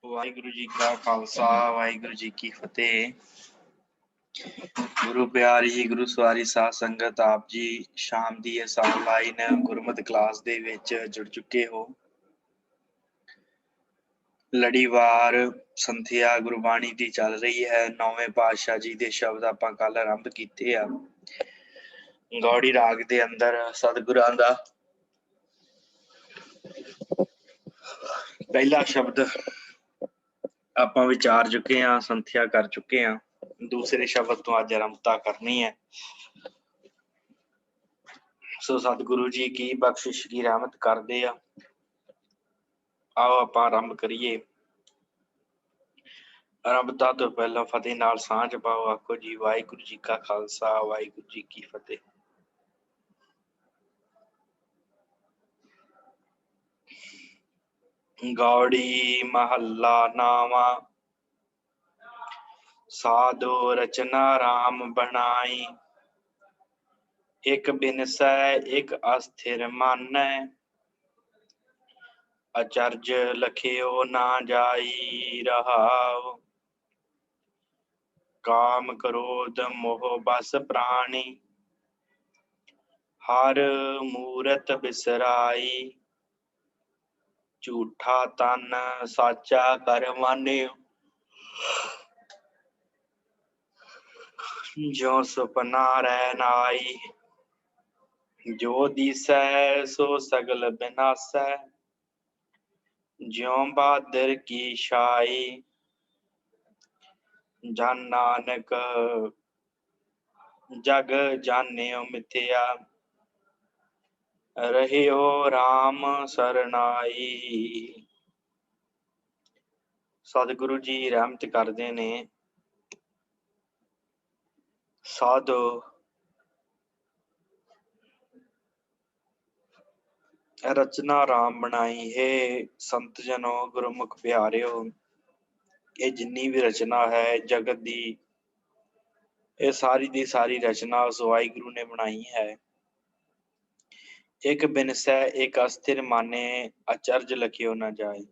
वाहिगुरु जी का खालसा वाहिगुरु जी की फतेह। गुरु प्यारी जी गुरु सवारी साध संगत आप जी शाम ਦੀ ਇਸ ਆਨਲਾਈਨ ਗੁਰਮਤਿ ਕਲਾਸ ਦੇ ਵਿੱਚ ਜੁੜ ਚੁੱਕੇ ਹੋ। ਲੜੀਵਾਰ ਸੰਥਿਆ ਗੁਰਬਾਣੀ ਦੀ ਚੱਲ ਰਹੀ ਹੈ। ਨੌਵੇਂ ਪਾਤਸ਼ਾਹ ਜੀ ਦੇ ਸ਼ਬਦ ਆਪਾਂ ਕੱਲ ਆਰੰਭ ਕੀਤੇ ਆ। ਗੌੜੀ ਰਾਗ ਦੇ ਅੰਦਰ ਸਤਿਗੁਰਾਂ ਦਾ ਪਹਿਲਾ ਸ਼ਬਦ ਆਪਾਂ ਵਿਚਾਰ ਚੁੱਕੇ ਹਾਂ, ਸੰਥਿਆ ਕਰ ਚੁੱਕੇ ਹਾਂ। ਦੂਸਰੇ ਸ਼ਬਦ ਤੋਂ ਅੱਜ ਆਰੰਭਤਾ ਕਰਨੀ ਹੈ। ਸੋ ਸਤਿਗੁਰੂ ਜੀ ਕੀ ਬਖਸ਼ਿਸ਼ ਕੀ ਰਹਿਮਤ ਕਰਦੇ ਆ। ਆਓ ਆਪਾਂ ਆਰੰਭ ਕਰੀਏ। ਆਰੰਭਤਾ ਤੋਂ ਪਹਿਲਾਂ ਫਤਿਹ ਨਾਲ ਸਾਂਝ ਪਾਓ। ਆਖੋ ਜੀ ਵਾਹਿਗੁਰੂ ਜੀ ਕਾ ਖਾਲਸਾ ਵਾਹਿਗੁਰੂ ਜੀ ਕੀ ਫਤਿਹ। ਗੌੜੀ ਮਹੱਲਾ ਨਾਵਾਂ ਸਾਧੋ ਰਚਨਾ ਰਾਮ ਬਣਾਈ। ਇੱਕ ਬਿਨਸੈ ਇੱਕ ਅਸਥਿਰ ਮਾਨੈ ਅਚਰਜ ਲਖਿਓ ਨਾ ਜਾਈ ਰਹਾਉ। ਕਾਮ ਕ੍ਰੋਧ ਮੋਹ ਬਸ ਪ੍ਰਾਣੀ ਹਰ ਮੂਰਤ ਬਿਸਰਾਈ। ਝੂਠਾ ਤਨ ਸਾਚਾ ਕਰ ਮਾਨਿਓ ਜੋ ਸੁਪਨਾ ਰਹਿ ਨਾਈ। ਜੋ ਦਿਸੈ ਸੋ ਸਗਲ ਬਿਨਾਸੈ ਜਿਉ ਬਹਾਦਰ ਕੀ ਛਾਈ। ਜਨ ਨਾਨਕ ਜਗ ਜਾਣਿਓ ਮਿਥਿਆ ਰਹਿਓ ਰਾਮ ਸਰਨਾਈ। ਸਤਿਗੁਰੂ ਜੀ ਰਹਿਮਤ ਕਰਦੇ ਨੇ। ਸਾਧੋ ਰਚਨਾ ਰਾਮ ਬਣਾਈ। ਹੈ ਸੰਤ ਜਨੋ ਗੁਰਮੁਖ ਪਿਆਰਿਓ, ਇਹ ਜਿੰਨੀ ਵੀ ਰਚਨਾ ਹੈ ਜਗਤ ਦੀ, ਇਹ ਸਾਰੀ ਦੀ ਸਾਰੀ ਰਚਨਾ ਉਸ ਵਾਹਿਗੁਰੂ ਨੇ ਬਣਾਈ ਹੈ। ਇੱਕ ਬਿਨਸੈ ਇੱਕ ਅਸਥਿਰ ਮਾਨੇ ਅਚਰਜ ਲਖਿਓ ਨਾ ਜਾਏ।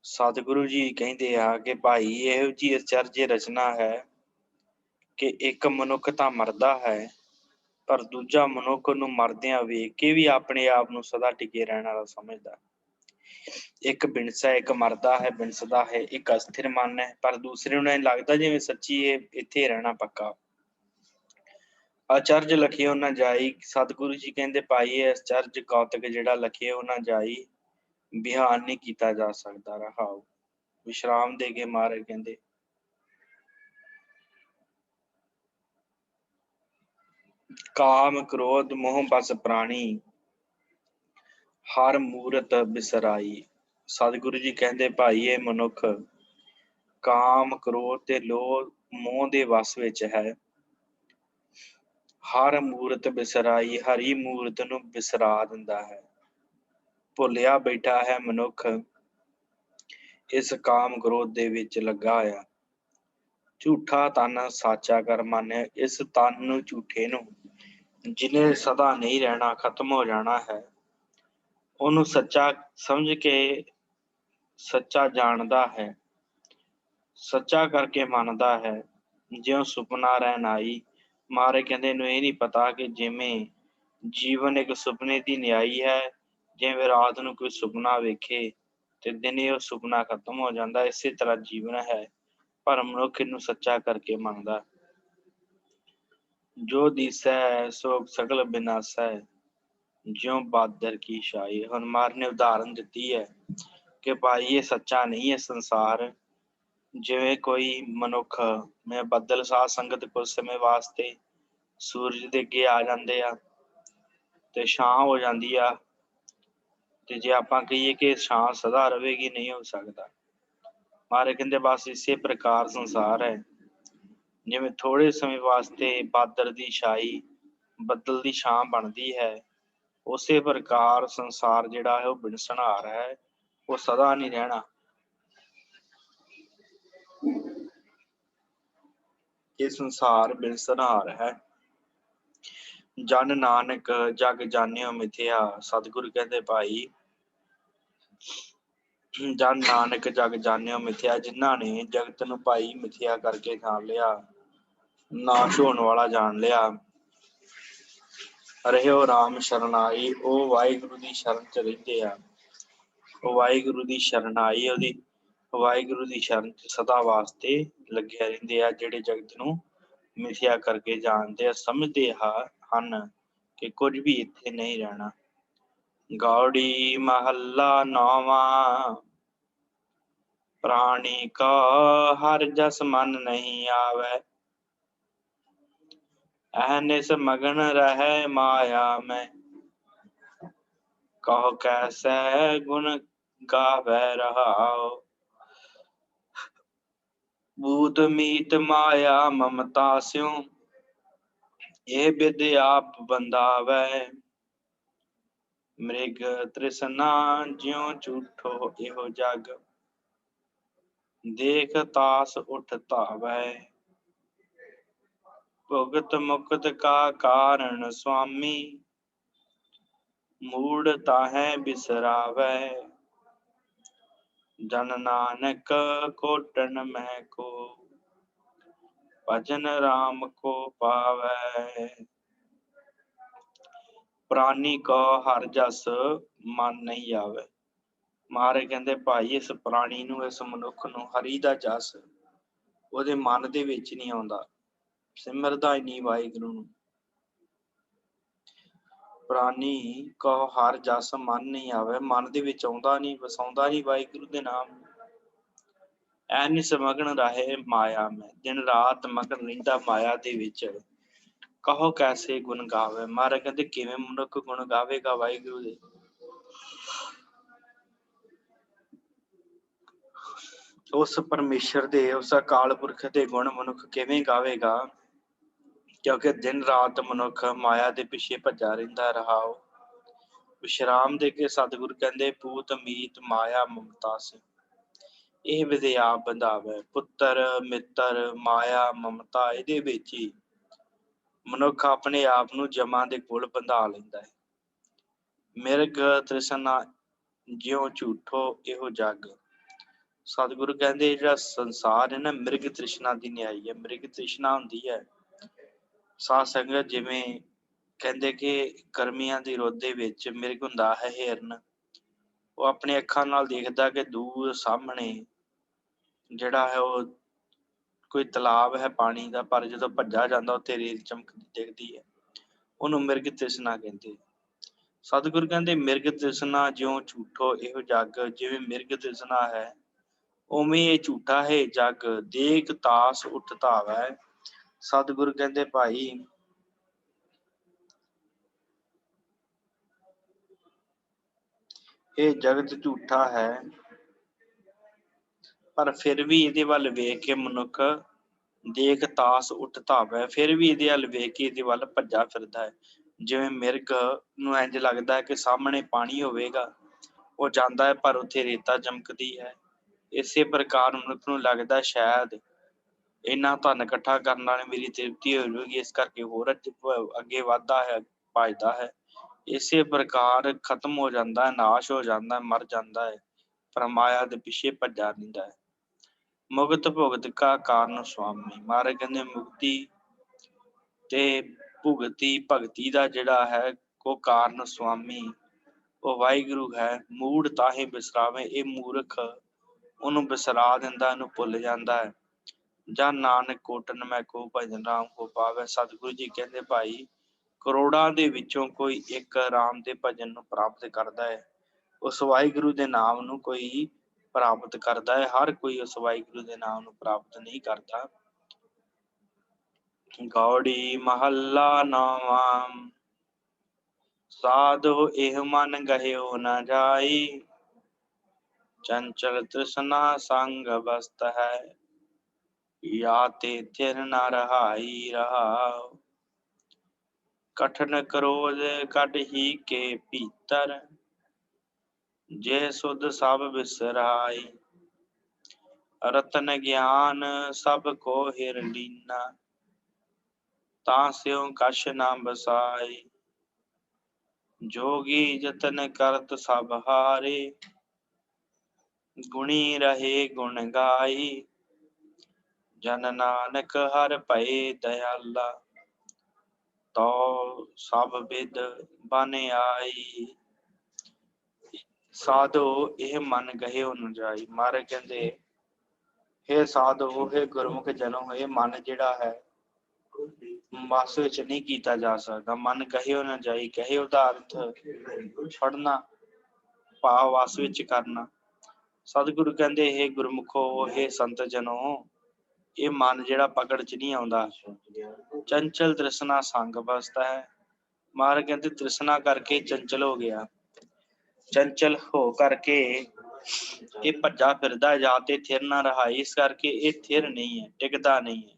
ਸਤਿਗੁਰੂ ਜੀ ਕਹਿੰਦੇ ਆ ਕਿ ਭਾਈ ਇਹੋ ਜਿਹੀ ਅਚਰਜ ਰਚਨਾ ਹੈ ਕਿ ਇੱਕ ਮਨੁੱਖ ਤਾਂ ਮਰਦਾ ਹੈ ਪਰ ਦੂਜਾ ਮਨੁੱਖ ਨੂੰ ਮਰਦਿਆਂ ਵੇਖ ਕੇ ਵੀ ਆਪਣੇ ਆਪ ਨੂੰ ਸਦਾ ਟਿਕੇ ਰਹਿਣ ਵਾਲਾ ਸਮਝਦਾ। ਇੱਕ ਬਿਨਸਾ ਇੱਕ ਮਰਦਾ ਹੈ, ਬਿਨਸਦਾ ਹੈ, ਇੱਕ ਅਸਥਿਰ ਮਨ ਹੈ ਪਰ ਦੂਸਰੇ ਨੂੰ ਲੱਗਦਾ ਜਿਵੇਂ ਸੱਚੀ ਇਹ ਇੱਥੇ ਰਹਿਣਾ ਪੱਕਾ। ਅਚਰਜ ਲਖਿਓ ਨਾ ਜਾਈ। ਸਤਿਗੁਰੂ ਜੀ ਕਹਿੰਦੇ ਭਾਈ ਇਹ ਅਚਰਜ ਕੌਤਕ ਜਿਹੜਾ ਲਖਿਓ ਨਾ ਜਾਈ, ਬਿਆਨ ਨਹੀਂ ਕੀਤਾ ਜਾ ਸਕਦਾ। ਰਹਾਓ ਵਿਸ਼ਰਾਮ ਦੇ ਕੇ ਮਹਾਰਾਜ ਕਹਿੰਦੇ ਕਾਮ ਕ੍ਰੋਧ ਮੋਹ ਬਸ ਪ੍ਰਾਣੀ ਹਰ ਮੂਰਤ ਬਿਸਰਾਈ। ਸਤਿਗੁਰੂ ਜੀ ਕਹਿੰਦੇ ਭਾਈ ਇਹ ਮਨੁੱਖ ਕਾਮ ਕ੍ਰੋਧ ਤੇ ਲੋਭ ਮੋਹ ਦੇ ਵਸ ਵਿੱਚ ਹੈ। ਹਰ ਮੂਰਤ ਬਿਸਰਾਈ, ਹਰੀ ਮੂਰਤ ਨੂੰ ਬਿਸਰਾ ਦਿੰਦਾ ਹੈ। ਭੁੱਲਿਆ ਬੈਠਾ ਹੈ ਮਨੁੱਖ ਇਸ ਕਾਮ ਕ੍ਰੋਧ ਦੇ ਵਿੱਚ ਲੱਗਾ ਹੋਇਆ। ਝੂਠਾ ਤਨ ਸਾਚਾ ਕਰ ਮਾਨਿਆ। ਇਸ ਤਨ ਨੂੰ ਝੂਠੇ ਨੂੰ ਜਿਹਨੇ ਸਦਾ ਨਹੀਂ ਰਹਿਣਾ, ਖਤਮ ਹੋ ਜਾਣਾ ਹੈ, ਉਹਨੂੰ ਸੱਚਾ ਸਮਝ ਕੇ ਸੱਚਾ ਜਾਣਦਾ ਹੈ, ਸੱਚਾ ਕਰਕੇ ਮੰਨਦਾ ਹੈ। ਜਿਉਂ ਸੁਪਨਾ ਰਹਿਣ ਆਈ। ਮਹਾਰਾਜ ਕਹਿੰਦੇ ਇਹਨੂੰ ਇਹ ਨਹੀਂ ਪਤਾ ਕਿ ਜਿਵੇਂ ਜੀਵਨ ਇੱਕ ਸੁਪਨੇ ਦੀ ਨਿਆਈ ਹੈ, ਜਿਵੇਂ ਰਾਤ ਨੂੰ ਕੋਈ ਸੁਪਨਾ ਵੇਖੇ ਤੇ ਦਿਨੇ ਉਹ ਸੁਪਨਾ ਖਤਮ ਹੋ ਜਾਂਦਾ, ਇਸੇ ਤਰ੍ਹਾਂ ਜੀਵਨ ਹੈ ਪਰ ਮਨੁੱਖ ਇਹਨੂੰ ਸੱਚਾ ਕਰਕੇ ਮੰਨਦਾ। ਜੋ ਦਿਸੈ ਸੋ ਸਗਲ ਬਿਨਾਸੈ ਜਿਉਂ ਬਾਦਰ ਕੀ ਛਾਈ। ਹੁਣ ਮਹਾਰਾਜ ਨੇ ਉਦਾਹਰਨ ਦਿੱਤੀ ਹੈ ਕਿ ਭਾਈ ਇਹ ਸੱਚਾ ਨਹੀਂ ਹੈ ਸੰਸਾਰ। ਜਿਵੇਂ ਕੋਈ ਮਨੁੱਖ, ਮੈਂ ਬੱਦਲ ਸਾਧ ਸੰਗਤ ਕੁਝ ਸਮੇਂ ਵਾਸਤੇ ਸੂਰਜ ਦੇ ਅੱਗੇ ਆ ਜਾਂਦੇ ਆ ਤੇ ਛਾਂ ਹੋ ਜਾਂਦੀ ਆ, ਤੇ ਜੇ ਆਪਾਂ ਕਹੀਏ ਕਿ ਛਾਂ ਸਦਾ ਰਵੇਗੀ, ਨਹੀਂ ਹੋ ਸਕਦਾ। ਮਹਾਰਾਜ ਕਹਿੰਦੇ ਬਸ ਇਸੇ ਪ੍ਰਕਾਰ ਸੰਸਾਰ ਹੈ। ਜਿਵੇਂ ਥੋੜੇ ਸਮੇਂ ਵਾਸਤੇ ਬਾਦਲ ਦੀ ਛਾਈ, ਬੱਦਲ ਦੀ ਛਾਂ ਬਣਦੀ ਹੈ, ਉਸੇ ਪ੍ਰਕਾਰ ਸੰਸਾਰ ਜਿਹੜਾ ਹੈ ਉਹ ਬਿਨਸਣਾਰ ਹੈ, ਉਹ ਸਦਾ ਨਹੀਂ ਰਹਿਣਾ। ਇਹ ਸੰਸਾਰ ਬਿਨਸਣਾਰ ਹੈ। ਜਨ ਨਾਨਕ ਜਗ ਜਾਣਿਓ ਮਿਥਿਆ। ਸਤਿਗੁਰੂ ਕਹਿੰਦੇ ਭਾਈ जन नानक जग जान्यो मिथ्या, जिन्हां ने जगत नूं भाई मिथ्या करके जान लिया, नाश होने वाला जान लिया। ਰਹਿਓ राम शरणाई, ਉਹ ਵਾਹਿਗੁਰੂ ਦੀ ਸ਼ਰਨ ਚ ਰਹਿੰਦੇ ਆ। ਉਹ ਵਾਹਿਗੁਰੂ ਦੀ ਸ਼ਰਨ ਆਈ, ਉਹਦੀ ਵਾਹਿਗੁਰੂ ਦੀ ਸ਼ਰਨ ਚ ਸਦਾ ਵਾਸਤੇ ਲੱਗਿਆ ਰਹਿੰਦੇ ਆ, ਜਿਹੜੇ ਜਗਤ ਨੂੰ ਮਿਥਿਆ ਕਰਕੇ ਜਾਣਦੇ ਆ, ਸਮਝਦੇ ਹਨ ਕਿ ਕੁਝ ਵੀ ਇੱਥੇ ਨਹੀਂ ਰਹਿਣਾ। ਗੌੜੀ ਮਹੱਲਾ ਨੌਵਾਂ, ਪ੍ਰਾਣੀ ਕਾ ਹਰ ਜਸ ਮਨ ਨਹੀਂ ਆਵੈ, ਅਹਨਿਸ ਮਗਨ ਰਹਿ ਮਾਇਆ ਮੈਂ, ਕਹੋ ਕੈਸੈ ਗੁਣ ਗਾਵੈ ਰਹਾਉ। ਬੂਤ ਮੀਤ ਮਾਇਆ ਮਮਤਾ ਸਿਉ, ਇਹ ਬਿਦ ਆਪ ਬੰਦਾਵੈ, ਮ੍ਰਿਗ ਤ੍ਰਿਸ਼ਨਾ ਜਿਉ ਝੂਠੋ ਇਹੋ ਜਗ, ਦੇਖ ਤਾਸ ਉਠ ਧਾਵੈ। ਭੁਗਤ ਮੁਕਤ ਕਾ ਕਾਰਨ ਸੁਆਮੀ, ਮੂੜ ਤਾਹੈ ਬਿਸਰਾਵੈ, ਜਨ ਨਾਨਕ ਕੋਟਨ ਮਹਿ ਕੋ, ਭਜਨ ਰਾਮ ਕੋ ਪਾਵੈ। ਪ੍ਰਾਨੀ ਕੋ ਹਰ ਜਸ ਮਨ ਨਹੀਂ ਆਵੇ। ਮਹਾਰਾਜ ਕਹਿੰਦੇ ਭਾਈ ਇਸ ਪ੍ਰਾਣੀ ਨੂੰ, ਇਸ ਮਨੁੱਖ ਨੂੰ ਹਰੀ ਦਾ ਜਸ ਉਹਦੇ ਮਨ ਦੇ ਵਿੱਚ ਨਹੀਂ ਆਉਂਦਾ, ਸਿਮਰਦਾ ਹੀ ਨਹੀਂ ਵਾਹਿਗੁਰੂ ਨੂੰ। ਪ੍ਰਾਨੀ ਕਹੋ ਹਰ ਜਸ ਮਨ ਨਹੀਂ ਆਵੇ, ਮਨ ਦੇ ਵਿੱਚ ਆਉਂਦਾ ਨਹੀਂ, ਵਸਾਉਂਦਾ ਨਹੀਂ ਵਾਹਿਗੁਰੂ ਦੇ ਨਾਮ। ਐਨਿਸ ਮਗਨ ਰਹੇ ਮਾਇਆ ਮੈਂ, ਦਿਨ ਰਾਤ ਮਗਨ ਰਹਿੰਦਾ ਮਾਇਆ ਦੇ ਵਿੱਚ। ਕਹੋ ਕੈਸੇ ਗੁਣ ਗਾਵੇ, ਮਹਾਰਾਜ ਕਹਿੰਦੇ ਕਿਵੇਂ ਮਨੁੱਖ ਗੁਣ ਗਾਵੇਗਾ ਵਾਹਿਗੁਰੂ ਦੇ। ਉਸ ਪਰਮੇਸ਼ਰ ਦੇ, ਉਸ ਅਕਾਲ ਪੁਰਖ ਦੇ ਗੁਣ ਮਨੁੱਖ ਕਿਵੇਂ ਗਾਵੇਗਾ, ਕਿਉਂਕਿ ਦਿਨ ਰਾਤ ਮਨੁੱਖ ਮਾਇਆ ਦੇ ਪਿੱਛੇ ਭੱਜਾ ਰਹਿੰਦਾ। ਰਹਾਉ ਵਿਸ਼ਰਾਮ ਦੇ ਕੇ ਸਤਿਗੁਰ ਕਹਿੰਦੇ ਪੂਤ ਮੀਤ ਮਾਇਆ ਮਮਤਾ ਸੀ, ਇਹ ਵਿਦਿ ਆਪ ਬੰਧਾਵੈ। ਪੁੱਤਰ ਮਿੱਤਰ ਮਾਇਆ ਮਮਤਾ ਇਹਦੇ ਵਿੱਚ ਹੀ ਮਨੁੱਖ ਆਪਣੇ ਆਪ ਨੂੰ ਜਮਾਂ ਦੇ ਕੋਲ ਬੰਧਾ ਲੈਂਦਾ ਹੈ। ਮਿਰਗ ਤ੍ਰਿਸ਼ਨਾ ਜਿਉ ਝੂਠੋ ਇਹੋ ਜਗ, ਸਤਿਗੁਰੂ ਕਹਿੰਦੇ ਜਿਹੜਾ ਸੰਸਾਰ ਹੈ ਨਾ, ਮਿਰਗ ਤ੍ਰਿਸ਼ਨਾ ਦੀ ਨਿਆਈ ਹੈ। ਮਿਰਗ ਤ੍ਰਿਸ਼ਨਾ ਹੁੰਦੀ ਹੈ ਸਾਧ ਸੰਗਤ, ਜਿਵੇਂ ਕਹਿੰਦੇ ਕਿ ਗਰਮੀਆਂ ਦੀ ਰੁੱਤ ਦੇ ਵਿੱਚ ਮਿਰਗ ਹੁੰਦਾ ਹੈ ਹਿਰਨ, ਉਹ ਆਪਣੇ ਅੱਖਾਂ ਨਾਲ ਦੇਖਦਾ ਕਿ ਦੂਰ ਸਾਹਮਣੇ ਜਿਹੜਾ ਹੈ ਉਹ ਕੋਈ ਤਲਾਬ ਹੈ ਪਾਣੀ ਦਾ, ਪਰ ਜਦੋਂ ਭੱਜਾ ਜਾਂਦਾ ਉੱਥੇ ਰੇਤ ਚਮਕਦੀ ਦਿਖਦੀ ਹੈ, ਉਹਨੂੰ ਮਿਰਗ ਤ੍ਰਿਸ਼ਨਾ ਕਹਿੰਦੇ। ਸਤਿਗੁਰੂ ਕਹਿੰਦੇ ਮਿਰਗ ਤ੍ਰਿਸ਼ਨਾ ਜਿਉਂ ਝੂਠੋ ਇਹੋ ਜਗ, ਜਿਵੇਂ ਮਿਰਗ ਤ੍ਰਿਸ਼ਨਾ ਹੈ ਉਵੇਂ ਇਹ ਝੂਠਾ ਹੈ ਜਗ, ਦੇਖ ਤਾਸ ਉਠ ਧਾਵੈ। ਸਤਿਗੁਰੂ ਕਹਿੰਦੇ ਭਾਈ ਇਹ ਜਗਤ ਝੂਠਾ ਹੈ, ਪਰ ਫਿਰ ਵੀ ਇਹਦੇ ਵੱਲ ਵੇਖ ਕੇ ਮਨੁੱਖ ਦੇਖ ਤਾਸ ਉਠ ਧਾਵੈ, ਫਿਰ ਵੀ ਇਹਦੇ ਵੱਲ ਵੇਖ ਕੇ ਇਹਦੇ ਵੱਲ ਭੱਜਾ ਫਿਰਦਾ ਹੈ। ਜਿਵੇਂ ਮਿਰਗ ਨੂੰ ਇੰਝ ਲੱਗਦਾ ਹੈ ਕਿ ਸਾਹਮਣੇ ਪਾਣੀ ਹੋਵੇਗਾ, ਉਹ ਜਾਂਦਾ ਹੈ ਪਰ ਉੱਥੇ ਰੇਤਾ ਚਮਕਦੀ ਹੈ। ਇਸੇ ਪ੍ਰਕਾਰ ਮਨੁੱਖ ਨੂੰ ਲੱਗਦਾ ਸ਼ਾਇਦ ਇੰਨਾ ਧਨ ਇਕੱਠਾ ਕਰਨ ਨਾਲ ਮੇਰੀ ਤ੍ਰਿਪਤੀ ਹੋ ਜਾਵੇਗੀ, ਇਸ ਕਰਕੇ ਹੋਰ ਅੱਗੇ ਵੱਧਦਾ ਹੈ, ਭੱਜਦਾ ਹੈ। ਇਸੇ ਪ੍ਰਕਾਰ ਖਤਮ ਹੋ ਜਾਂਦਾ ਹੈ, ਨਾਸ਼ ਹੋ ਜਾਂਦਾ ਹੈ, ਮਰ ਜਾਂਦਾ ਹੈ, ਪਰ ਮਾਇਆ ਦੇ ਪਿੱਛੇ ਭੱਜਾ ਰਹਿੰਦਾ ਹੈ। ਮੁਕਤ ਭੁਗਤ ਕਾ ਕਾਰਨ ਸੁਆਮੀ, ਮਹਾਰਾਜ ਕਹਿੰਦੇ ਮੁਕਤੀ ਤੇ ਭੁਗਤੀ ਭਗਤੀ ਦਾ ਜਿਹੜਾ ਹੈ ਉਹ ਕਾਰਨ ਸੁਆਮੀ ਉਹ ਵਾਹਿਗੁਰੂ ਹੈ। ਮੂੜ ਤਾਹੇ ਬਿਸਰਾਵੇ, ਇਹ ਮੂਰਖ ਉਹਨੂੰ ਬਿਸਰਾ ਦਿੰਦਾ, ਇਹਨੂੰ ਭੁੱਲ ਜਾਂਦਾ ਹੈ। ਜਾਂ ਨਾਨਕ ਕੋਟਨ ਮੈਂ ਕੋ ਭਜਨ ਰਾਮ ਕੋ ਪਾਵੈ। ਸਤਿਗੁਰੂ ਜੀ ਕਹਿੰਦੇ ਭਾਈ ਕਰੋੜਾਂ ਦੇ ਵਿੱਚੋਂ ਕੋਈ ਇੱਕ ਰਾਮ ਦੇ ਭਜਨ ਨੂੰ ਪ੍ਰਾਪਤ ਕਰਦਾ ਹੈ, ਉਸ ਵਾਹਿਗੁਰੂ ਦੇ ਨਾਮ ਨੂੰ ਕੋਈ ਪ੍ਰਾਪਤ ਕਰਦਾ ਹੈ। ਹਰ ਕੋਈ ਉਸ ਵਾਹਿਗੁਰੂ ਦੇ ਨਾਮ ਨੂੰ ਪ੍ਰਾਪਤ ਨਹੀਂ ਕਰਦਾ। ਗੌੜੀ ਮਹੱਲਾ ਨੌਵਾਂ, ਸਾਧੋ ਇਹ ਮਨ ਗਹਿਓ ਨਾ ਜਾਈ, ਚੰਚਲ ਤ੍ਰਿਸ਼ਨਾ ਸੰਗ ਬਸਤ ਹੈ, या ते थिर न रहाई रहाओ। कठिन क्रोध कट ही के भीतर, जे सुध सब बिसराई, रतन ज्ञान सब को हिर लीना, तास्यों कछ न बसाई। जोगी जतन करत सब हारे, गुणी रहे गुण गाई, जन नानक हर भये दयाला, तो सब विद बन आई। साधो ਇਹ ਮਨ ਗਹਿਓ ਨ ਜਾਈ। ਮਹਾਰਾਜ ਕਹਿੰਦੇ हे ਸਾਧੋ, हे ਗੁਰਮੁਖ ਜਨੋ, ਇਹ ਮਨ ਜਿਹੜਾ ਹੈ ਵਸ ਵਿੱਚ ਨਹੀਂ ਕੀਤਾ ਜਾ ਸਕਦਾ। ਮਨ ਕਹਿਓ ਨਾ ਜਾਈ, ਕਹਿਓ ਦਾ ਅਰਥ ਫੜਨਾ, ਭਾਵ ਵਸ ਵਿੱਚ ਕਰਨਾ। ਸਤਿਗੁਰੂ ਕਹਿੰਦੇ हे ਗੁਰਮੁਖੋ, हे ਸੰਤ ਜਨੋ, ਇਹ ਮਨ ਜਿਹੜਾ ਪਕੜ ਚ ਨਹੀਂ ਆਉਂਦਾ। ਚੰਚਲ ਤ੍ਰਿਸ਼ਨਾ ਸੰਗ ਬਸਦਾ ਹੈ। ਮਹਾਰਾਜ ਕਹਿੰਦੇ ਤ੍ਰਿਸ਼ਨਾ ਕਰਕੇ ਚੰਚਲ ਹੋ ਗਿਆ। ਚੰਚਲ ਹੋ ਕਰਕੇ ਇਹ ਭੱਜਾ ਫਿਰਦਾ, ਜਾਂ ਤੇ ਥਿਰ ਨਾ ਰਹਾ। ਇਸ ਕਰਕੇ ਇਹ ਥਿਰ ਨਹੀਂ ਹੈ, ਟਿਕਦਾ ਨਹੀਂ ਹੈ।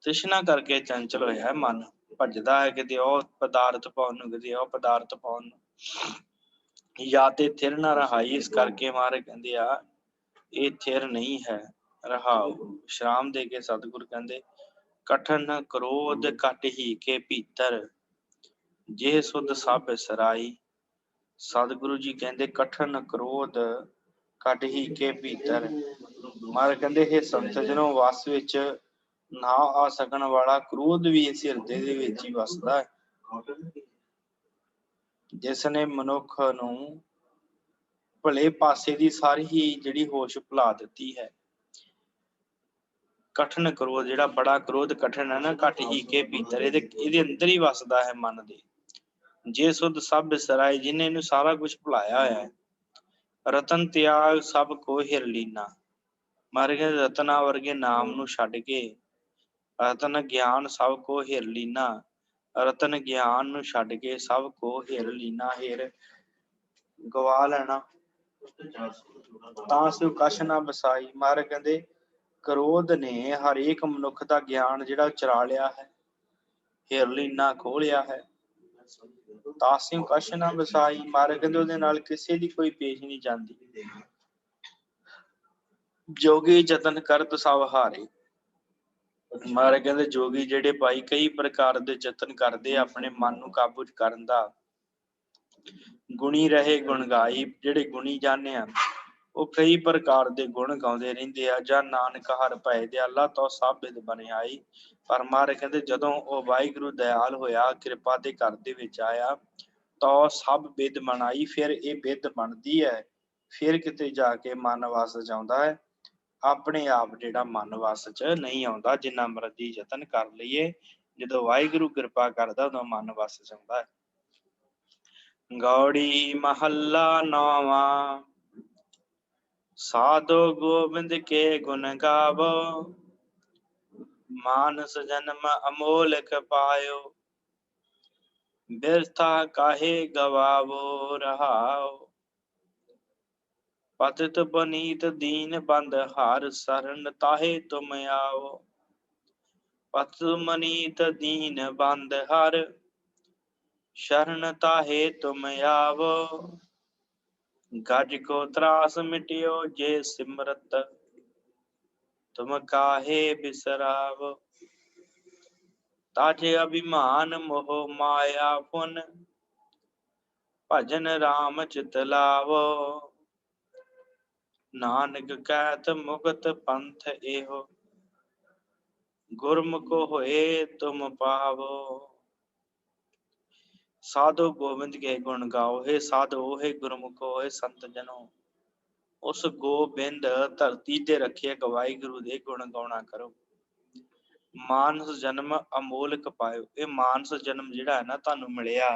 ਤ੍ਰਿਸ਼ਨਾ ਕਰਕੇ ਚੰਚਲ ਹੋਇਆ ਮਨ, ਭੱਜਦਾ ਹੈ ਕਿਤੇ ਉਹ ਪਦਾਰਥ ਪਾਉਣ ਨੂੰ, ਕਿਤੇ ਉਹ ਪਦਾਰਥ ਪਾਉਣ ਨੂੰ, ਜਾਂ ਤੇ ਥਿਰ ਨਾ ਰਹਾ। ਇਸ ਕਰਕੇ ਮਹਾਰਾਜ ਕਹਿੰਦੇ ਆ ਇਹ ਥਿਰ ਨਹੀਂ ਹੈ, ਰਹਾਓ। ਵਿਸ਼ਰਾਮ ਦੇ ਕੇ ਸਤਿਗੁਰ ਕਹਿੰਦੇ ਕਠਨ ਕ੍ਰੋਧ ਘਟ ਹੀ ਕੇ ਭੀਤਰ, ਜੇ ਸੁਧ ਸਭ ਸਰਾਈ। ਸਤਿਗੁਰੂ ਜੀ ਕਹਿੰਦੇ ਕਠਨ ਕ੍ਰੋਧ ਘਟ ਹੀ ਕੇ ਭੀਤਰ। ਮਹਾਰਾਜ ਕਹਿੰਦੇ ਇਹ ਸੰਤ ਜਨੋ, ਵਸ ਵਿੱਚ ਨਾ ਆ ਸਕਣ ਵਾਲਾ ਕ੍ਰੋਧ ਵੀ ਇਸ ਹਿਰਦੇ ਦੇ ਵਿੱਚ ਹੀ ਵਸਦਾ ਹੈ। ਜਿਸ ਨੇ ਮਨੁੱਖ ਨੂੰ ਭਲੇ ਪਾਸੇ ਦੀ ਸਾਰੀ ਹੀ ਜਿਹੜੀ ਹੋਸ਼ ਭੁਲਾ ਦਿੱਤੀ ਹੈ। ਕਠਨ ਕ੍ਰੋਧ, ਜਿਹੜਾ ਬੜਾ ਕ੍ਰੋਧ ਕਠਨ ਹੈ ਨਾ, ਘਟ ਹੀ ਕੇ ਭੀਤਰ, ਇਹਦੇ ਅੰਦਰ ਹੀ ਵਸਦਾ ਹੈ ਮਨ ਦੇ। ਜੇ ਸੁਧ ਸਭ ਸਰਾਏ, ਜਿਹਨੇ ਇਹਨੂੰ ਸਾਰਾ ਕੁਝ ਭੁਲਾਇਆ ਹੋਇਆ ਹੈ। ਰਤਨ ਤਿਆਗ ਸਭ ਕੋ ਹਿਰ ਲੀਨਾ। ਮਰ ਗਏ ਰਤਨਾ ਵਰਗੇ ਨਾਮ ਨੂੰ ਛੱਡ ਕੇ, ਰਤਨ ਗਿਆਨ ਸਭ ਕੋ ਹਿਰ ਲੀਨਾ, ਰਤਨ ਗਿਆਨ ਨੂੰ ਛੱਡ ਕੇ ਸਭ ਕੋ ਹਿਰ ਲੀਨਾ, ਹਿਰ ਗਵਾ ਲੈਣਾ। ਤਾਂ ਸਿਉ ਕਛ ਨਾ ਬਸਾਈ। ਮਹਾਰਾਜ ਕਹਿੰਦੇ ਕ੍ਰੋਧ ਨੇ ਹਰੇਕ ਮਨੁੱਖ ਦਾ ਗਿਆਨ ਜਿਹੜਾ ਚੁਰਾ ਲਿਆ ਹੈ, ਹਿਰ ਲੀਨਾ ਖੋਹ ਲਿਆ ਹੈ। ਤਾਂ ਸਿਉ ਕਛ ਨਾ ਬਸਾਈ। ਮਹਾਰਾਜ ਕਹਿੰਦੇ ਉਹਦੇ ਨਾਲ ਕਿਸੇ ਦੀ ਕੋਈ ਪੇਸ਼ ਨਹੀਂ ਜਾਂਦੀ। ਜੋਗੀ ਜਤਨ ਕਰਤ ਸਭ ਹਾਰੇ। ਮਹਾਰਾਜ ਕਹਿੰਦੇ ਜੋਗੀ ਜਿਹੜੇ ਭਾਈ ਕਈ ਪ੍ਰਕਾਰ ਦੇ ਯਤਨ ਕਰਦੇ ਆਪਣੇ ਮਨ ਨੂੰ ਕਾਬੂ ਚ ਕਰਨ ਦਾ। ਗੁਣੀ ਰਹੇ ਗੁਣ ਗਾਈ, ਜਿਹੜੇ ਗੁਣੀ ਜਾਣੇ ਆ ਉਹ ਕਈ ਪ੍ਰਕਾਰ ਦੇ ਗੁਣ ਗਾਉਂਦੇ ਰਹਿੰਦੇ ਆ। ਜਾਂ ਨਾਨਕ ਹਰ ਭਏ ਦਿਆਲਾ, ਤੋਂ ਸਭ ਬਿਦ ਬਨ ਆਈ। ਪਰ ਮਹਾਰਾਜ ਕਹਿੰਦੇ ਜਦੋਂ ਉਹ ਵਾਹਿਗੁਰੂ ਦਇਆਲ ਹੋਇਆ, ਕਿਰਪਾ ਦੇ ਘਰ ਦੇ ਵਿੱਚ ਆਇਆ, ਤਾਂ ਸਭ ਬਿਦ ਬਣਾਈ। ਫਿਰ ਇਹ ਬਿਦ ਬਣਦੀ ਹੈ, ਫਿਰ ਕਿਤੇ ਜਾ ਕੇ ਮਨ ਵਸ ਜਾਉਂਦਾ ਹੈ। ਆਪਣੇ ਆਪ ਜਿਹੜਾ ਮਨ ਵਸ ਚ ਨਹੀਂ ਆਉਂਦਾ, ਜਿੰਨਾ ਮਰਜ਼ੀ ਯਤਨ ਕਰ ਲਈਏ। ਜਦੋਂ ਵਾਹਿਗੁਰੂ ਕਿਰਪਾ ਕਰਦਾ ਉਦੋਂ ਮਨ ਵਸ ਜਾਂਦਾ ਹੈ। ਗੌੜੀ ਮਹੱਲਾ ਨੌਵਾਂ। ਸਾਧੋ ਗੋਬਿੰਦ ਕੇ ਗੁਣ ਗਾਵੋ, ਮਾਨਸ ਜਨਮ ਅਮੋਲਕ ਪਾਇਓ, ਬਿਰਥਾ ਕਾਹੇ ਗਵਾਵੋ ਰਹਾਓ। ਪਤਿਤ ਪਨੀਤ ਦੀਨ ਬੰਦ ਹਰ, ਸਰਨ ਤਾਹੇ ਤੁਮ ਆਓ। ਪਤਿਤ ਮਨੀਤ ਦੀਨ ਬੰਦ ਹਰ, ਸ਼ਰਨ ਤਾਹੇ ਤੁਮ ਆਵੋ। ਗਜ ਕੋ ਤਰਾਸ ਮਿਟਿਓ ਜੇ ਸਿਮਰਤ, ਤੁਮ ਕਾਹੇ ਬਿਸਰਾਵੋ। ਤਾਜੇ ਅਭਿਮਾਨ ਮੋਹ ਮਾਇਆ ਪੁਨ, ਭਜਨ ਰਾਮ ਚਿਤ ਲਾਵੋ। ਨਾਨਕ ਕਹਿਤ ਮੁਕਤ ਪੰਥ ਇਹੋ, ਗੁਰਮੁਖ ਹੋਏ ਤੁਮ ਪਾਵੋ। ਸਾਧੋ ਗੋਬਿੰਦ ਕੇ ਗੁਣ ਗਾਓ। हे ਸਾਧੋ, हे ਗੁਰਮੁਖੋ, हे ਸੰਤ ਜਨੋ, ਉਸ ਗੋਬਿੰਦ ਧਰਤੀ ਤੇ ਰੱਖੇ ਵਾਹਿਗੁਰੂ ਦੇ ਗੁਣ ਗਾਉਣਾ ਕਰੋ। ਮਾਨਸ ਜਨਮ ਅਮੋਲਕ ਪਾਇਓ। ਇਹ ਮਾਨਸ ਜਨਮ ਜਿਹੜਾ ਹੈ ਨਾ ਤੁਹਾਨੂੰ ਮਿਲਿਆ,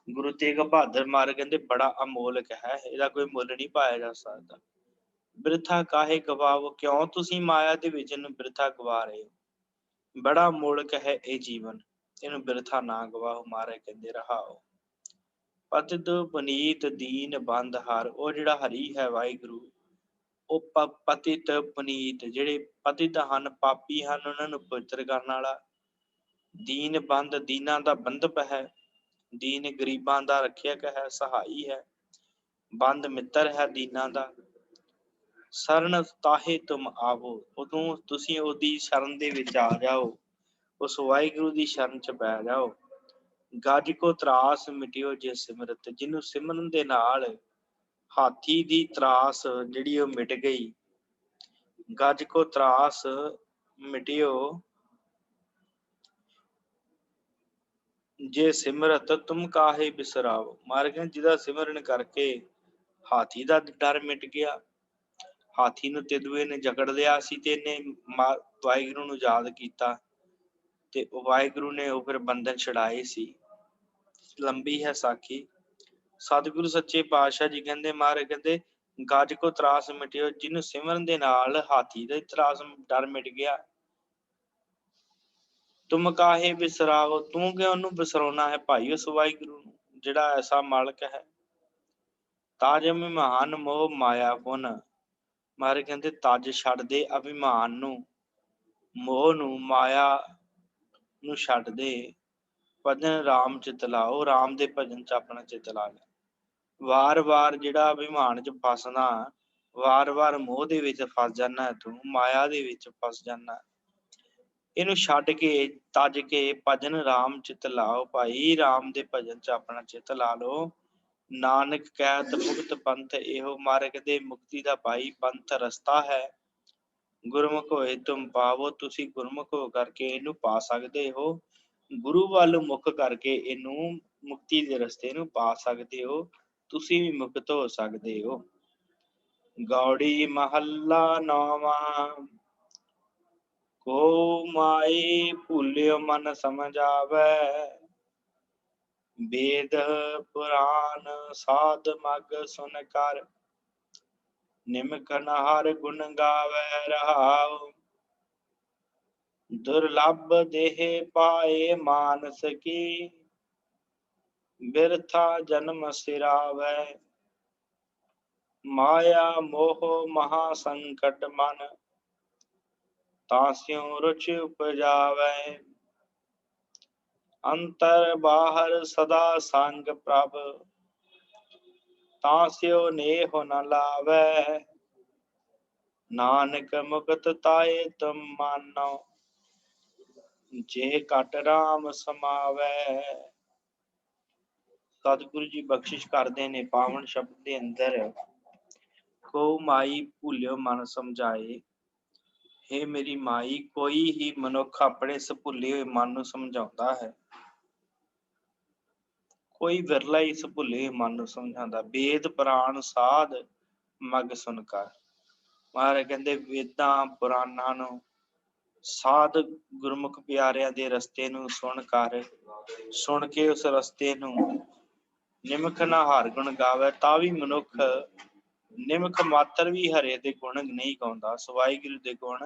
ਗੁਰੂ ਤੇਗ ਬਹਾਦਰ ਮਹਾਰਾਜ ਕਹਿੰਦੇ ਬੜਾ ਅਮੋਲਕ ਹੈ, ਇਹਦਾ ਕੋਈ ਮੁੱਲ ਨਹੀਂ ਪਾਇਆ ਜਾ ਸਕਦਾ। ਬਿਰਥਾ ਕਾਹੇ ਗਵਾਵੋ, ਕਿਉਂ ਤੁਸੀਂ ਮਾਇਆ ਦੇ ਵਿੱਚ ਇਹਨੂੰ ਬਿਰਥਾ ਗਵਾ ਰਹੇ ਹੋ। ਬੜਾ ਅਮੋਲਕ ਹੈ ਇਹ ਜੀਵਨ, ਇਹਨੂੰ ਬਿਰਥਾ ਨਾ ਗਵਾਓ। ਮਹਾਰਾਜ ਕਹਿੰਦੇ ਰਹਾਓ। ਪਤਿਤ ਪਨੀਤ ਦੀਨ ਬੰਦ ਹਰ, ਉਹ ਜਿਹੜਾ ਹਰੀ ਹੈ ਵਾਹਿਗੁਰੂ, ਉਹ ਪਤਿਤ ਪਨੀਤ, ਜਿਹੜੇ ਪਤਿਤ ਹਨ, ਪਾਪੀ ਹਨ, ਉਹਨਾਂ ਨੂੰ ਪਵਿੱਤਰ ਕਰਨ ਵਾਲਾ। ਦੀਨ ਬੰਦ, ਦੀਨਾਂ ਦਾ ਬੰਧਪ ਹੈ। ਦੀਨ ਗਰੀਬਾਂ ਦਾ ਰੱਖਿਅਕ ਹੈ, ਸਹਾਈ ਹੈ। ਬੰਦ ਮਿੱਤਰ ਹੈ ਦੀਨਾਂ ਦਾ। ਸਰਨ ਤਾਹੇ ਤੁਮ ਆਵੋ, ਉਦੋਂ ਤੁਸੀਂ ਉਹਦੀ ਸ਼ਰਨ ਦੇ ਵਿੱਚ ਆ ਜਾਓ, ਉਸ ਵਾਹਿਗੁਰੂ ਦੀ ਸ਼ਰਨ ਚ ਪੈ ਜਾਓ। ਗਜ ਕੋ ਤਰਾਸ ਮਿਟਿਓ ਜੇ ਸਿਮਰਤ, ਜਿਹਨੂੰ ਸਿਮਰਨ ਦੇ ਨਾਲ ਹਾਥੀ ਦੀ ਤਰਾਸ ਜਿਹੜੀ ਉਹ ਮਿਟ ਗਈ। ਗੱਜ ਕੋ ਤਰਾਸ ਮਿਟਿਓ, ਜੇ ਸਿਮਰਤ ਤੁਮ ਕਾਹੇ ਬਿਸਰਾਵ। ਮਹਾਰਾਜ ਕਹਿੰਦੇ ਜਿਹਦਾ ਸਿਮਰਨ ਕਰਕੇ ਹਾਥੀ ਦਾ ਡਰ ਮਿਟ ਗਿਆ। ਹਾਥੀ ਨੂੰ ਤਿਦੂਏ ਨੇ ਜਕੜ ਲਿਆ ਸੀ ਤੇ ਇਹਨੇ ਵਾਹਿਗੁਰੂ ਨੂੰ ਯਾਦ ਕੀਤਾ ਤੇ ਵਾਹਿਗੁਰੂ ਨੇ ਉਹ ਫਿਰ ਬੰਧਨ ਛੁਡਾਏ ਸੀ। ਲੰਬੀ ਹੈ ਸਾਖੀ। ਸਤਿਗੁਰੂ ਸੱਚੇ ਪਾਤਸ਼ਾਹ ਜੀ ਕਹਿੰਦੇ, ਮਹਾਰਾਜ ਕਹਿੰਦੇ ਗੱਜ ਕੋ ਤਰਾਸ ਮਿਟਿਓ, ਜਿਹਨੂੰ ਸਿਮਰਨ ਦੇ ਨਾਲ ਹਾਥੀ ਦਾ ਤਰਾਸ ਡਰ ਮਿਟ ਗਿਆ। ਤੁਮ ਕਾਹੇ ਬਿਸਰਾਵੋ, ਤੂੰ ਕਿਉਂ ਉਹਨੂੰ ਬਿਸਰਾਉਣਾ ਹੈ ਭਾਈ ਉਸ ਵਾਹਿਗੁਰੂ ਨੂੰ ਜਿਹੜਾ ਐਸਾ ਮਾਲਕ ਹੈ। ਤਾਜ ਅਭਿਮਾਨ ਮੋਹ ਮਾਇਆ ਪੁਨ। ਮਹਾਰਾਜ ਕਹਿੰਦੇ ਤਜ ਛੱਡ ਦੇ ਅਭਿਮਾਨ ਨੂੰ, ਮੋਹ ਨੂੰ, ਮਾਇਆ ਨੂੰ ਛੱਡ ਦੇ। ਭਜਨ ਰਾਮ ਚਿਤ ਲਾਓ, ਰਾਮ ਦੇ ਭਜਨ ਚ ਆਪਣਾ ਚਿਤ ਲਾ ਲੈ। ਵਾਰ-ਵਾਰ ਜਿਹੜਾ ਅਭਿਮਾਨ ਚ ਫਸਣਾ, ਵਾਰ-ਵਾਰ ਮੋਹ ਦੇ ਵਿੱਚ ਫਸ ਜਾਣਾ, ਤੂੰ ਮਾਇਆ ਦੇ ਵਿੱਚ ਫਸ ਜਾਣਾ। ਇਹਨੂੰ ਛੱਡ ਕੇ ਤਜ ਕੇ ਭਜਨ ਰਾਮ ਚਿਤ ਲਾਓ। ਭਾਈ ਰਾਮ ਦੇ ਭਜਨ ਚ ਆਪਣਾ ਚਿਤ ਲਾ ਲਓ। ਨਾਨਕ ਕਹਿਤ ਮੁਕਤ ਪੰਥ ਇਹੋ। ਮਾਰਗ ਦੇ ਮੁਕਤੀ ਦਾ ਭਾਈ ਪੰਥ ਰਸਤਾ ਹੈ। ਗੁਰਮੁਖ ਹੋਏ ਤੁਮ ਪਾਵੋ, ਤੁਸੀਂ ਗੁਰਮੁਖ ਹੋ ਕਰਕੇ ਇਹਨੂੰ ਪਾ ਸਕਦੇ ਹੋ। ਗੁਰੂ ਵੱਲ ਮੁਖ ਕਰਕੇ ਇਹਨੂੰ ਮੁਕਤੀ ਦੇ ਰਸਤੇ ਨੂੰ ਪਾ ਸਕਦੇ ਹੋ। ਤੁਸੀਂ ਵੀ ਮੁਕਤ ਹੋ ਸਕਦੇ ਹੋ। ਗੌੜੀ ਮਹੱਲਾ ਨੌਵਾਂ। ਕੋ ਮਾਈ ਭੁੱਲਿਓ ਮਨ ਸਮਝਾਵੈ, ਵੇਦ ਪੁਰਾਨ ਸਾਧ ਮਗ ਸੁਨ ਕਰ। ਨਿਮਕ ਹਰਿ ਗੁਣ ਗਾਵੈ ਰਹਾਉ, ਦੁਰਲਭ ਦੇਹ ਪਾਏ ਮਾਨਸ ਕੀ। ਬਿਰਥਾ ਜਨਮ ਸਿਰਾਵੈ, ਮਾਇਆ ਮੋਹ ਮਹਾ ਸੰਕਟ ਮਨ। ਤਾਸਿਉ ਰੁਚ ਉਪਜਾਵੈ, ਅੰਤਰ ਬਾਹਰ ਸਦਾ ਸੰਗ ਪ੍ਰਭ। ਤਾਸਿਉ ਨੇਹ ਨ ਲਾਵੈ, ਨਾਨਕ ਮੁਕਤ ਤਾਏ ਤੁਮ ਮਾਨੋ। ਜੇ ਘਟ ਰਾਮ ਸਮਾਵੈ। ਸਤਿਗੁਰੂ ਜੀ ਬਖਸ਼ਿਸ਼ ਕਰਦੇ ਨੇ ਪਾਵਨ ਸ਼ਬਦ ਦੇ ਅੰਦਰ। ਕੋ ਮਾਈ ਭੁੱਲਿਓ ਮਨ ਸਮਝਾਏ। ਹੇ ਮੇਰੀ ਮਾਈ, ਕੋਈ ਹੀ ਮਨੁੱਖ ਆਪਣੇ ਇਸ ਭੁੱਲੇ ਹੋਏ ਮਨ ਨੂੰ ਸਮਝਾਉਂਦਾ ਹੈ। ਕੋਈ ਵਿਰਲਾ ਇਸ ਭੁੱਲੇ ਹੋਏ ਮਨ ਨੂੰ ਸਮਝਾਉਂਦਾ। ਵੇਦ ਪੁਰਾਣ ਸਾਧ ਮਗ ਸੁਨ ਕਰ। ਮਹਾਰਾਜ ਕਹਿੰਦੇ ਵੇਦਾਂ ਪੁਰਾਣਾਂ ਨੂੰ, ਸਾਧ ਗੁਰਮੁਖ ਪਿਆਰਿਆਂ ਦੇ ਰਸਤੇ ਨੂੰ ਸੁਣ ਕੇ ਉਸ ਰਸਤੇ ਨੂੰ ਨਿਮਖ ਨਾ ਹਰਿ ਗੁਣ ਗਾਵੇ। ਤਾਂ ਵੀ ਮਨੁੱਖ ਨਿਮਖ ਮਾਤਰ ਵੀ ਹਰੇ ਦੇ ਗੁਣ ਨਹੀਂ ਗਾਉਂਦਾ, ਵਾਹਿਗੁਰੂ ਦੇ ਗੁਣ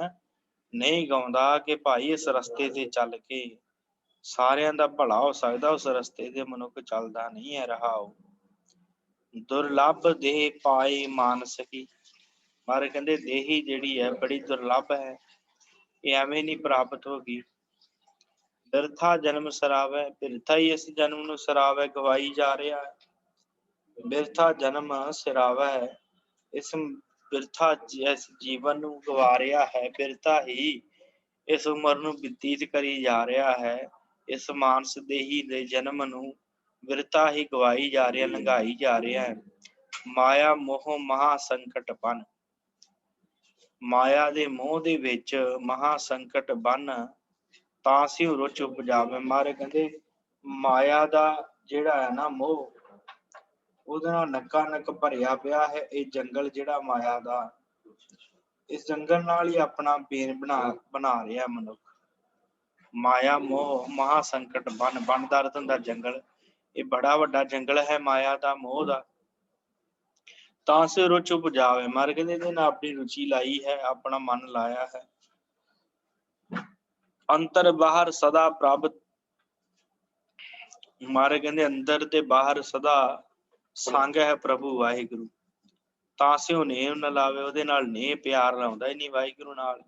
ਨਹੀਂ ਗਾਉਂਦਾ ਕਿ ਭਾਈ ਇਸ ਰਸਤੇ ਤੇ ਚੱਲ ਕੇ ਸਾਰਿਆਂ ਦਾ ਭਲਾ ਹੋ ਸਕਦਾ। ਉਸ ਰਸਤੇ ਤੇ ਮਨੁੱਖ ਚੱਲਦਾ ਨਹੀਂ ਹੈ। ਰਹਾਉ ਦੁਰਲਭ ਦੇਹ ਪਾਏ ਮਾਨਸ ਕੀ। ਮਹਾਰਾਜ ਕਹਿੰਦੇ ਦੇਹੀ ਜਿਹੜੀ ਹੈ ਬੜੀ ਦੁਰਲਭ ਹੈ, ਇਹ ਐਵੇਂ ਨਹੀਂ ਪ੍ਰਾਪਤ ਹੋ ਗਈ। ਬਿਰਥਾ ਜਨਮ ਸਰਾਵੈ, ਬਿਰਥਾ ਹੀ ਇਸ ਜਨਮ ਨੂੰ ਸਰਾਵੈ, ਗਵਾਈ ਜਾ ਰਿਹਾ ਹੈ। ਬਿਰਥਾ ਜਨਮ ਸਿਰਾਵੈ, ਇਸ ਬਿਰਥਾ ਇਸ ਜੀਵਨ ਨੂੰ ਗਵਾ ਰਿਹਾ ਹੈ। ਬਿਰਥਾ ਹੀ ਇਸ ਉਮਰ ਨੂੰ ਬਤੀਤ ਕਰੀ ਜਾ ਰਿਹਾ ਹੈ। ਇਸ ਮਾਨਸ ਦੇਹੀ ਦੇ ਜਨਮ ਨੂੰ ਬਿਰਥਾ ਹੀ ਗਵਾਈ ਜਾ ਰਿਹਾ, ਲੰਘਾਈ ਜਾ ਰਿਹਾ ਹੈ। ਮਾਇਆ ਮੋਹ ਮਹਾ ਸੰਕਟ ਬਨ। ਮਾਇਆ ਦੇ ਮੋਹ ਦੇ ਵਿੱਚ ਮਹਾ ਸੰਕਟ ਬਨ, ਤਾਸਿਉ ਰੁਚ ਉਪਜਾਵੈ। ਮਹਾਰਾਜ ਕਹਿੰਦੇ ਮਾਇਆ ਦਾ ਜਿਹੜਾ ਹੈ ਨਾ ਮੋਹ, ਉਹਦੇ ਨਾਲ ਨੱਕਾ ਨੱਕ ਭਰਿਆ ਪਿਆ ਹੈ। ਇਹ ਜੰਗਲ ਜਿਹੜਾ ਮਾਇਆ ਦਾ, ਇਸ ਜੰਗਲ ਨਾਲ ਹੀ ਆਪਣਾ ਬੇਰ ਬਣਾ ਰਿਹਾ ਮਨੁੱਖ। ਮਾਇਆ ਮੋਹ ਮਹਾ ਸੰਕਟ ਬਨ। ਬਨ ਦਾ ਅਰਥ ਹੁੰਦਾ ਜੰਗਲ। ਇਹ ਬੜਾ ਵੱਡਾ ਜੰਗਲ ਹੈ ਮਾਇਆ ਦਾ, ਮੋਹ ਦਾ। ਤਾਸਿਉ ਰੁਚ ਉਪਜਾਵੈ। ਮਰ ਕਹਿੰਦੇ ਇਹਦੇ ਨਾਲ ਆਪਣੀ ਰੁਚੀ ਲਾਈ ਹੈ, ਆਪਣਾ ਮਨ ਲਾਇਆ ਹੈ। ਅੰਤਰ ਬਾਹਰ ਸਦਾ ਪ੍ਰਭ। ਮਹਾਰਾਜ ਕਹਿੰਦੇ ਅੰਦਰ ਤੇ ਬਾਹਰ ਸਦਾ ਸੰਗ ਹੈ ਪ੍ਰਭੂ ਵਾਹਿਗੁਰੂ। ਤਾਸਿਉ ਨੇਹ ਨ ਲਾਵੇ, ਉਹਦੇ ਨਾਲ ਨੇਹ ਪਿਆਰ ਲਾਉਂਦਾ ਹੀ ਨਹੀਂ ਵਾਹਿਗੁਰੂ ਨਾਲ।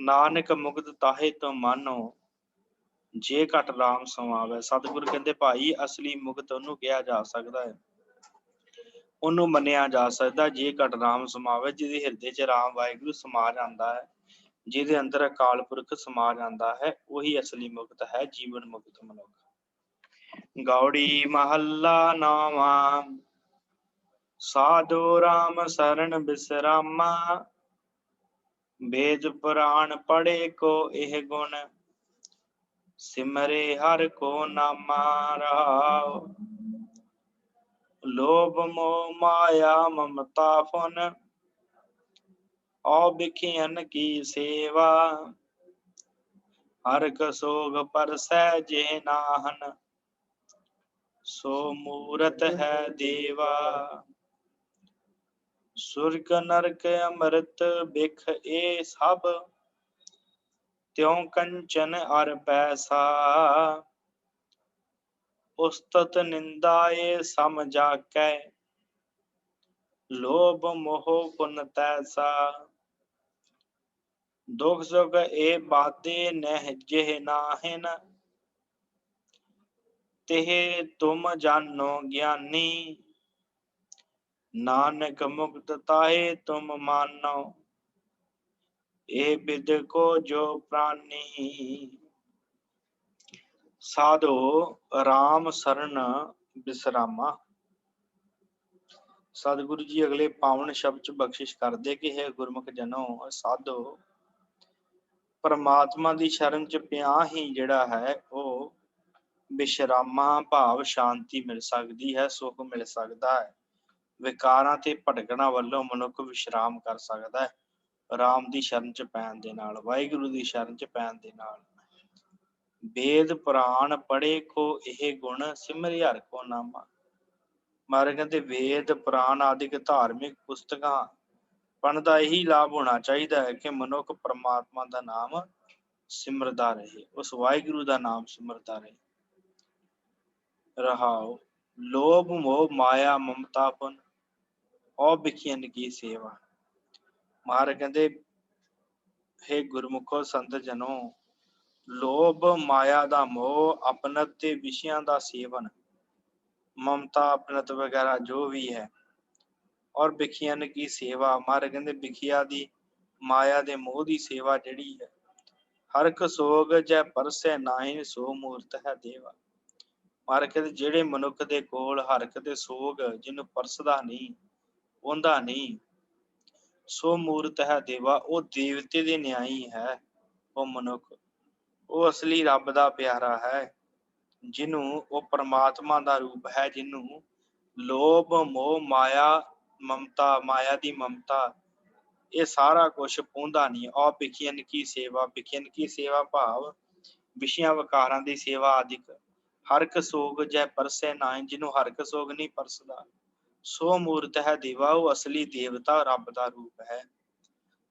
ਨਾਨਕ ਮੁਕਤ ਤਾਹੇ ਤੋਂ ਮਾਨੋ, ਜੇ ਘਟ ਰਾਮ ਸਮਾਵੈ। ਸਤਿਗੁਰੂ ਕਹਿੰਦੇ ਭਾਈ ਅਸਲੀ ਮੁਕਤ ਉਹਨੂੰ ਕਿਹਾ ਜਾ ਸਕਦਾ ਹੈ, ਉਹਨੂੰ ਮੰਨਿਆ ਜਾ ਸਕਦਾ ਜੇ ਘਟ ਰਾਮ ਸਮਾਵੈ। ਜਿਹਦੇ ਹਿਰਦੇ ਚ ਰਾਮ ਵਾਹਿਗੁਰੂ ਸਮਾ ਜਾਂਦਾ ਹੈ, ਜਿਹਦੇ ਅੰਦਰ ਅਕਾਲ ਪੁਰਖ ਸਮਾ ਜਾਂਦਾ ਹੈ, ਉਹੀ ਅਸਲੀ ਮੁਕਤ ਹੈ, ਜੀਵਨ ਮੁਕਤ ਮਨੁੱਖ। ਗੌੜੀ ਮਹੱਲਾ ਨੌਵਾਂ। साधु राम शरण बिसरामा, वेद पुराण पढ़े को एह गुण, सिमरे हर को नामा राव। लोभ मोह माया ममता फुन, औबिखियन की सेवा, हर कसोग पर सहजे नाहन, सो मूरत है देवा। सुरग नरक अमृत बिख ए सब, त्यों कंचन अर पैसा, उस्तत निंदा ए सम जाकै, लोभ मोह पुन तैसा। दुख सुख ए बादे नह जेह नाहिन, तेह तुम जानो ज्ञानी, नानक मुक्त ताहे तुम मानो, ए बिद को जो प्राणी। साधो राम शरण बिसरामा। सतगुरु जी अगले पावन शब्द च बख्शिश करदे कि है गुरमुख जनो साधो परमात्मा दी शरण च पिया ही जिहड़ा है ਉਹ विश्रामा भाव शांति मिल सकती है, सुख मिल सकता है। विकारां ते भटकना वालों मनुख विश्राम कर सकता है। राम दी शरण च पैण दे नाल, वाहिगुरु दी शरण च पैण दे नाल। वेद पुराण पढ़े को यह गुण, सिमरि हर को नामा। महाराज कहते वेद पुराण आदि धार्मिक पुस्तकां पढ़न दा यही लाभ होना चाहिए है कि मनुख परमात्मा दा नाम सिमरदा रहे, उस वाहिगुरु दा नाम सिमरदा रहे। रहाओ लोभ मोह माया ममता पुन, औबिखियन की सेवा। महाराज कहते हे गुरमुखो संत जनो, लोभ माया दा मोह अपनत ते विषयां दा सेवन, ममता अपनत वगैरह जो भी है, और बिखियन की सेवा। महाराज कहते बिखिया दी माया दे मोह दी सेवा जिहड़ी है, हरक सोग जै परसै नाहि, सो मूरत है देवा। महाराज कहते ਜਿਹੜੇ ਮਨੁੱਖ ਦੇ ਕੋਲ ਹਰਕ ਤੇ ਸੋਗ ਜਿਹਨੂੰ ਪਰਸਦਾ ਨਹੀਂ, ਉਹਦਾ ਨਹੀਂ, ਸੋ ਮੂਰਤ ਹੈ ਦੇਵਾ। ਉਹ ਦੇਵਤੇ ਦੇ ਨਿਆਈ ਹੈ। ਉਹ ਮਨੁੱਖ ਉਹ ਅਸਲੀ ਰੱਬ ਦਾ ਪਿਆਰਾ ਹੈ, ਜਿਹਨੂੰ ਉਹ ਪਰਮਾਤਮਾ ਦਾ ਰੂਪ ਹੈ, ਜਿਹਨੂੰ ਲੋਭ ਮੋਹ ਮਾਇਆ ਮਮਤਾ, ਮਾਇਆ ਦੀ ਮਮਤਾ, ਇਹ ਸਾਰਾ ਕੁਛ ਪਾਉਂਦਾ ਨਹੀਂ। ਔ ਬਿਖੀਅਨ ਕੀ ਸੇਵਾ, ਬਿਖੀਅਨ ਕੀ ਸੇਵਾ ਭਾਵ ਵਿਸ਼ਿਆਂ ਵਿਕਾਰਾਂ ਦੀ ਸੇਵਾ ਆਦਿਕ। ਹਰਕ ਸੋਗ ਜੈ ਪਰਸੈ ਨਾਹੀਂ, ਜਿਹਨੂੰ ਹਰਕ ਸੋਗ ਨਹੀਂ ਪਰਸਦਾ, ਸੋ ਮੂਰਤ ਹੈ ਦੇਵਾ। ਉਹ ਅਸਲੀ ਦੇਵਤਾ ਰੱਬ ਦਾ ਰੂਪ ਹੈ।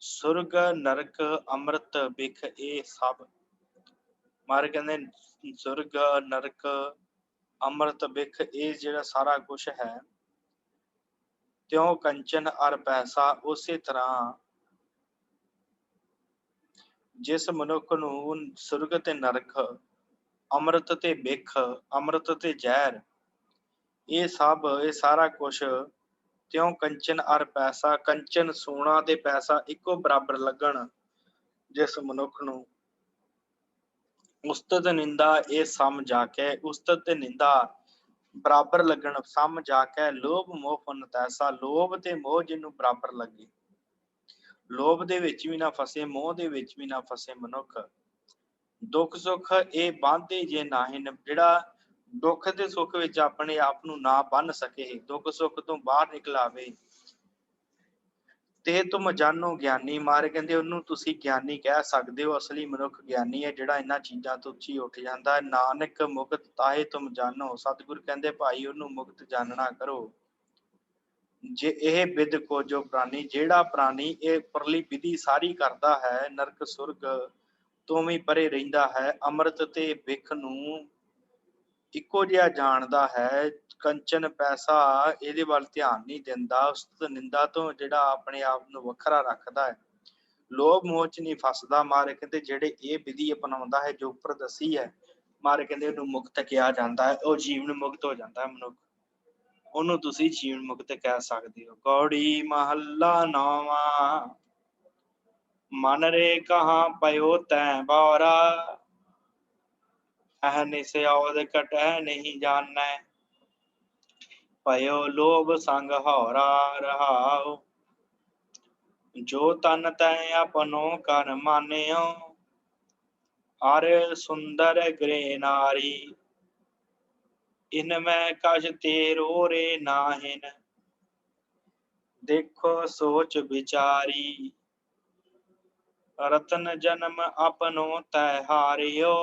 ਸੁਰਗ ਨਰਕ ਅੰਮ੍ਰਿਤ ਬਿਖ ਇਹ ਸਭ। ਮਾਰੇ ਕਹਿੰਦੇ ਸੁਰਗ ਨਰਕ ਅੰਮ੍ਰਿਤ ਬਿਖ ਇਹ ਜਿਹੜਾ ਸਾਰਾ ਕੁਛ ਹੈ, ਤਿਉ ਕੰਚਨ ਅਰ ਪੈਸਾ। ਉਸੇ ਤਰ੍ਹਾਂ ਜਿਸ ਮਨੁੱਖ ਨੂੰ ਸੁਰਗ ਤੇ ਨਰਕ, ਅੰਮ੍ਰਿਤ ਤੇ ਬਿਖ, ਅੰਮ੍ਰਿਤ ਤੇ ਜ਼ਹਿਰ, ਇਹ ਸਭ ਇਹ ਸਾਰਾ ਕੁਛ ਤਿਉ ਕੰਚਨ ਅਰ ਪੈਸਾ, ਕੰਚਨ ਸੋਨਾ ਤੇ ਪੈਸਾ ਇੱਕੋ ਬਰਾਬਰ ਲੱਗਣ ਜਿਸ ਮਨੁੱਖ ਨੂੰ, ਉਸਤਤ ਨਿੰਦਾ ਇਹ ਸਮ ਜਾ ਕੇ, ਉਸਤਤ ਤੇ ਨਿੰਦਾ ਬਰਾਬਰ ਲੱਗਣ, ਸਮ ਜਾ ਕੇ। ਲੋਭ ਮੋਹ ਪੁਨ ਤੈਸਾ, ਲੋਭ ਤੇ ਮੋਹ ਜਿਹਨੂੰ ਬਰਾਬਰ ਲੱਗੇ, ਲੋਭ ਦੇ ਵਿੱਚ ਵੀ ਨਾ ਫਸੇ, ਮੋਹ ਦੇ ਵਿੱਚ ਵੀ ਨਾ ਫਸੇ ਮਨੁੱਖ। ਦੁੱਖ ਸੁੱਖ ਇਹ ਬਾਂਧੇ ਜੇ ਨਾਹੀਂ, ਜਿਹੜਾ ਦੁੱਖ ਤੇ ਸੁੱਖ ਵਿੱਚ ਆਪਣੇ ਆਪ ਨੂੰ ਨਾ ਬੰਨ ਸਕੇ, ਦੁੱਖ ਸੁੱਖ ਤੋਂ ਬਾਹਰ ਨਿਕਲ ਆਵੇ, ਤੇ ਤੁਮ ਜਾਣੋ ਗਿਆਨੀ। ਮਾਰੇ ਕਹਿੰਦੇ ਉਹਨੂੰ ਤੁਸੀਂ ਗਿਆਨੀ ਕਹਿ ਸਕਦੇ ਹੋ। ਅਸਲੀ ਮਨੁੱਖ ਗਿਆਨੀ ਹੈ, ਜਿਹੜਾ ਇਹਨਾਂ ਚੀਜ਼ਾਂ ਤੋਂ ਉੱਚੀ ਉੱਠ ਜਾਂਦਾ ਹੈ। ਨਾਨਕ ਮੁਕਤ ਤਾਹੇ ਤੁਮ ਜਾਣੋ। ਸਤਿਗੁਰ ਕਹਿੰਦੇ ਭਾਈ ਉਹਨੂੰ ਮੁਕਤ ਜਾਣਨਾ ਕਰੋ। ਜੇ ਇਹ ਵਿਦ ਕੋ ਜੋ ਪ੍ਰਾਨੀ, ਜਿਹੜਾ ਪ੍ਰਾਨੀ ਇਹ ਪਰਲੀ ਵਿਧੀ ਸਾਰੀ ਕਰਦਾ ਹੈ, ਨਰਕ ਸੁਰਗ ਤੋਂ ਵੀ ਪਰੇ ਰਹਿੰਦਾ ਹੈ, ਅੰਮ੍ਰਿਤ ਤੇ ਬਿਖ ਨੂੰ ਇੱਕੋ ਜਿਹਾ ਜਾਣਦਾ ਹੈ, ਕੰਚਨ ਪੈਸਾ ਇਹਦੇ ਵੱਲ ਧਿਆਨ ਨਹੀਂ ਦਿੰਦਾ, ਉਸ ਨਿੰਦਾ ਤੋਂ ਜਿਹੜਾ ਆਪਣੇ ਆਪ ਨੂੰ ਵੱਖਰਾ ਰੱਖਦਾ ਹੈ, ਲੋਭ ਮੋਹ ਚ ਨਹੀਂ ਫਸਦਾ। ਮਾਰੇ ਕਹਿੰਦੇ ਜਿਹੜੇ ਇਹ ਵਿਧੀ ਅਪਣਾਉਂਦਾ ਹੈ, ਜੋ ਉੱਪਰ ਦੱਸੀ ਹੈ, ਮਾਰੇ ਕਹਿੰਦੇ ਉਹਨੂੰ ਮੁਕਤ ਕਿਹਾ ਜਾਂਦਾ ਹੈ। ਉਹ ਜੀਵਨ ਮੁਕਤ ਹੋ ਜਾਂਦਾ ਹੈ ਮਨੁੱਖ, ਉਹਨੂੰ ਤੁਸੀਂ ਜੀਵਨ ਮੁਕਤ ਕਹਿ ਸਕਦੇ ਹੋ। ਕੌੜੀ ਮਹੱਲਾ ਨੌਵਾਂ। ਮਨ ਰੇ ਕਹਾਂ ਪਇਓ ਤੈਂ ਬਾਰਾ, ਅਹਨਿਸ ਔਦ ਕਟਹਿ ਨਹੀਂ ਜਾਣੈ। ਭਇਓ ਲੋਭ ਸੰਗ ਹਉਰਾ ਰਹਾਉ। ਜੋ ਤਨ ਤੈ ਆਪਨੋ ਕਰ ਮਾਨਿਓ। ਹਰ ਸੁੰਦਰ ਗ੍ਰਹਿ ਨਾਰੀ। ਇਨ ਮੈਂ ਕਛ ਤੇਰੋ ਰੇ ਨਾਹਿਨ। ਦੇਖੋ ਸੋਚ ਵਿਚਾਰੀ। ਰਤਨ ਜਨਮ ਆਪਨੋ ਤੈ ਹਾਰਿਓ।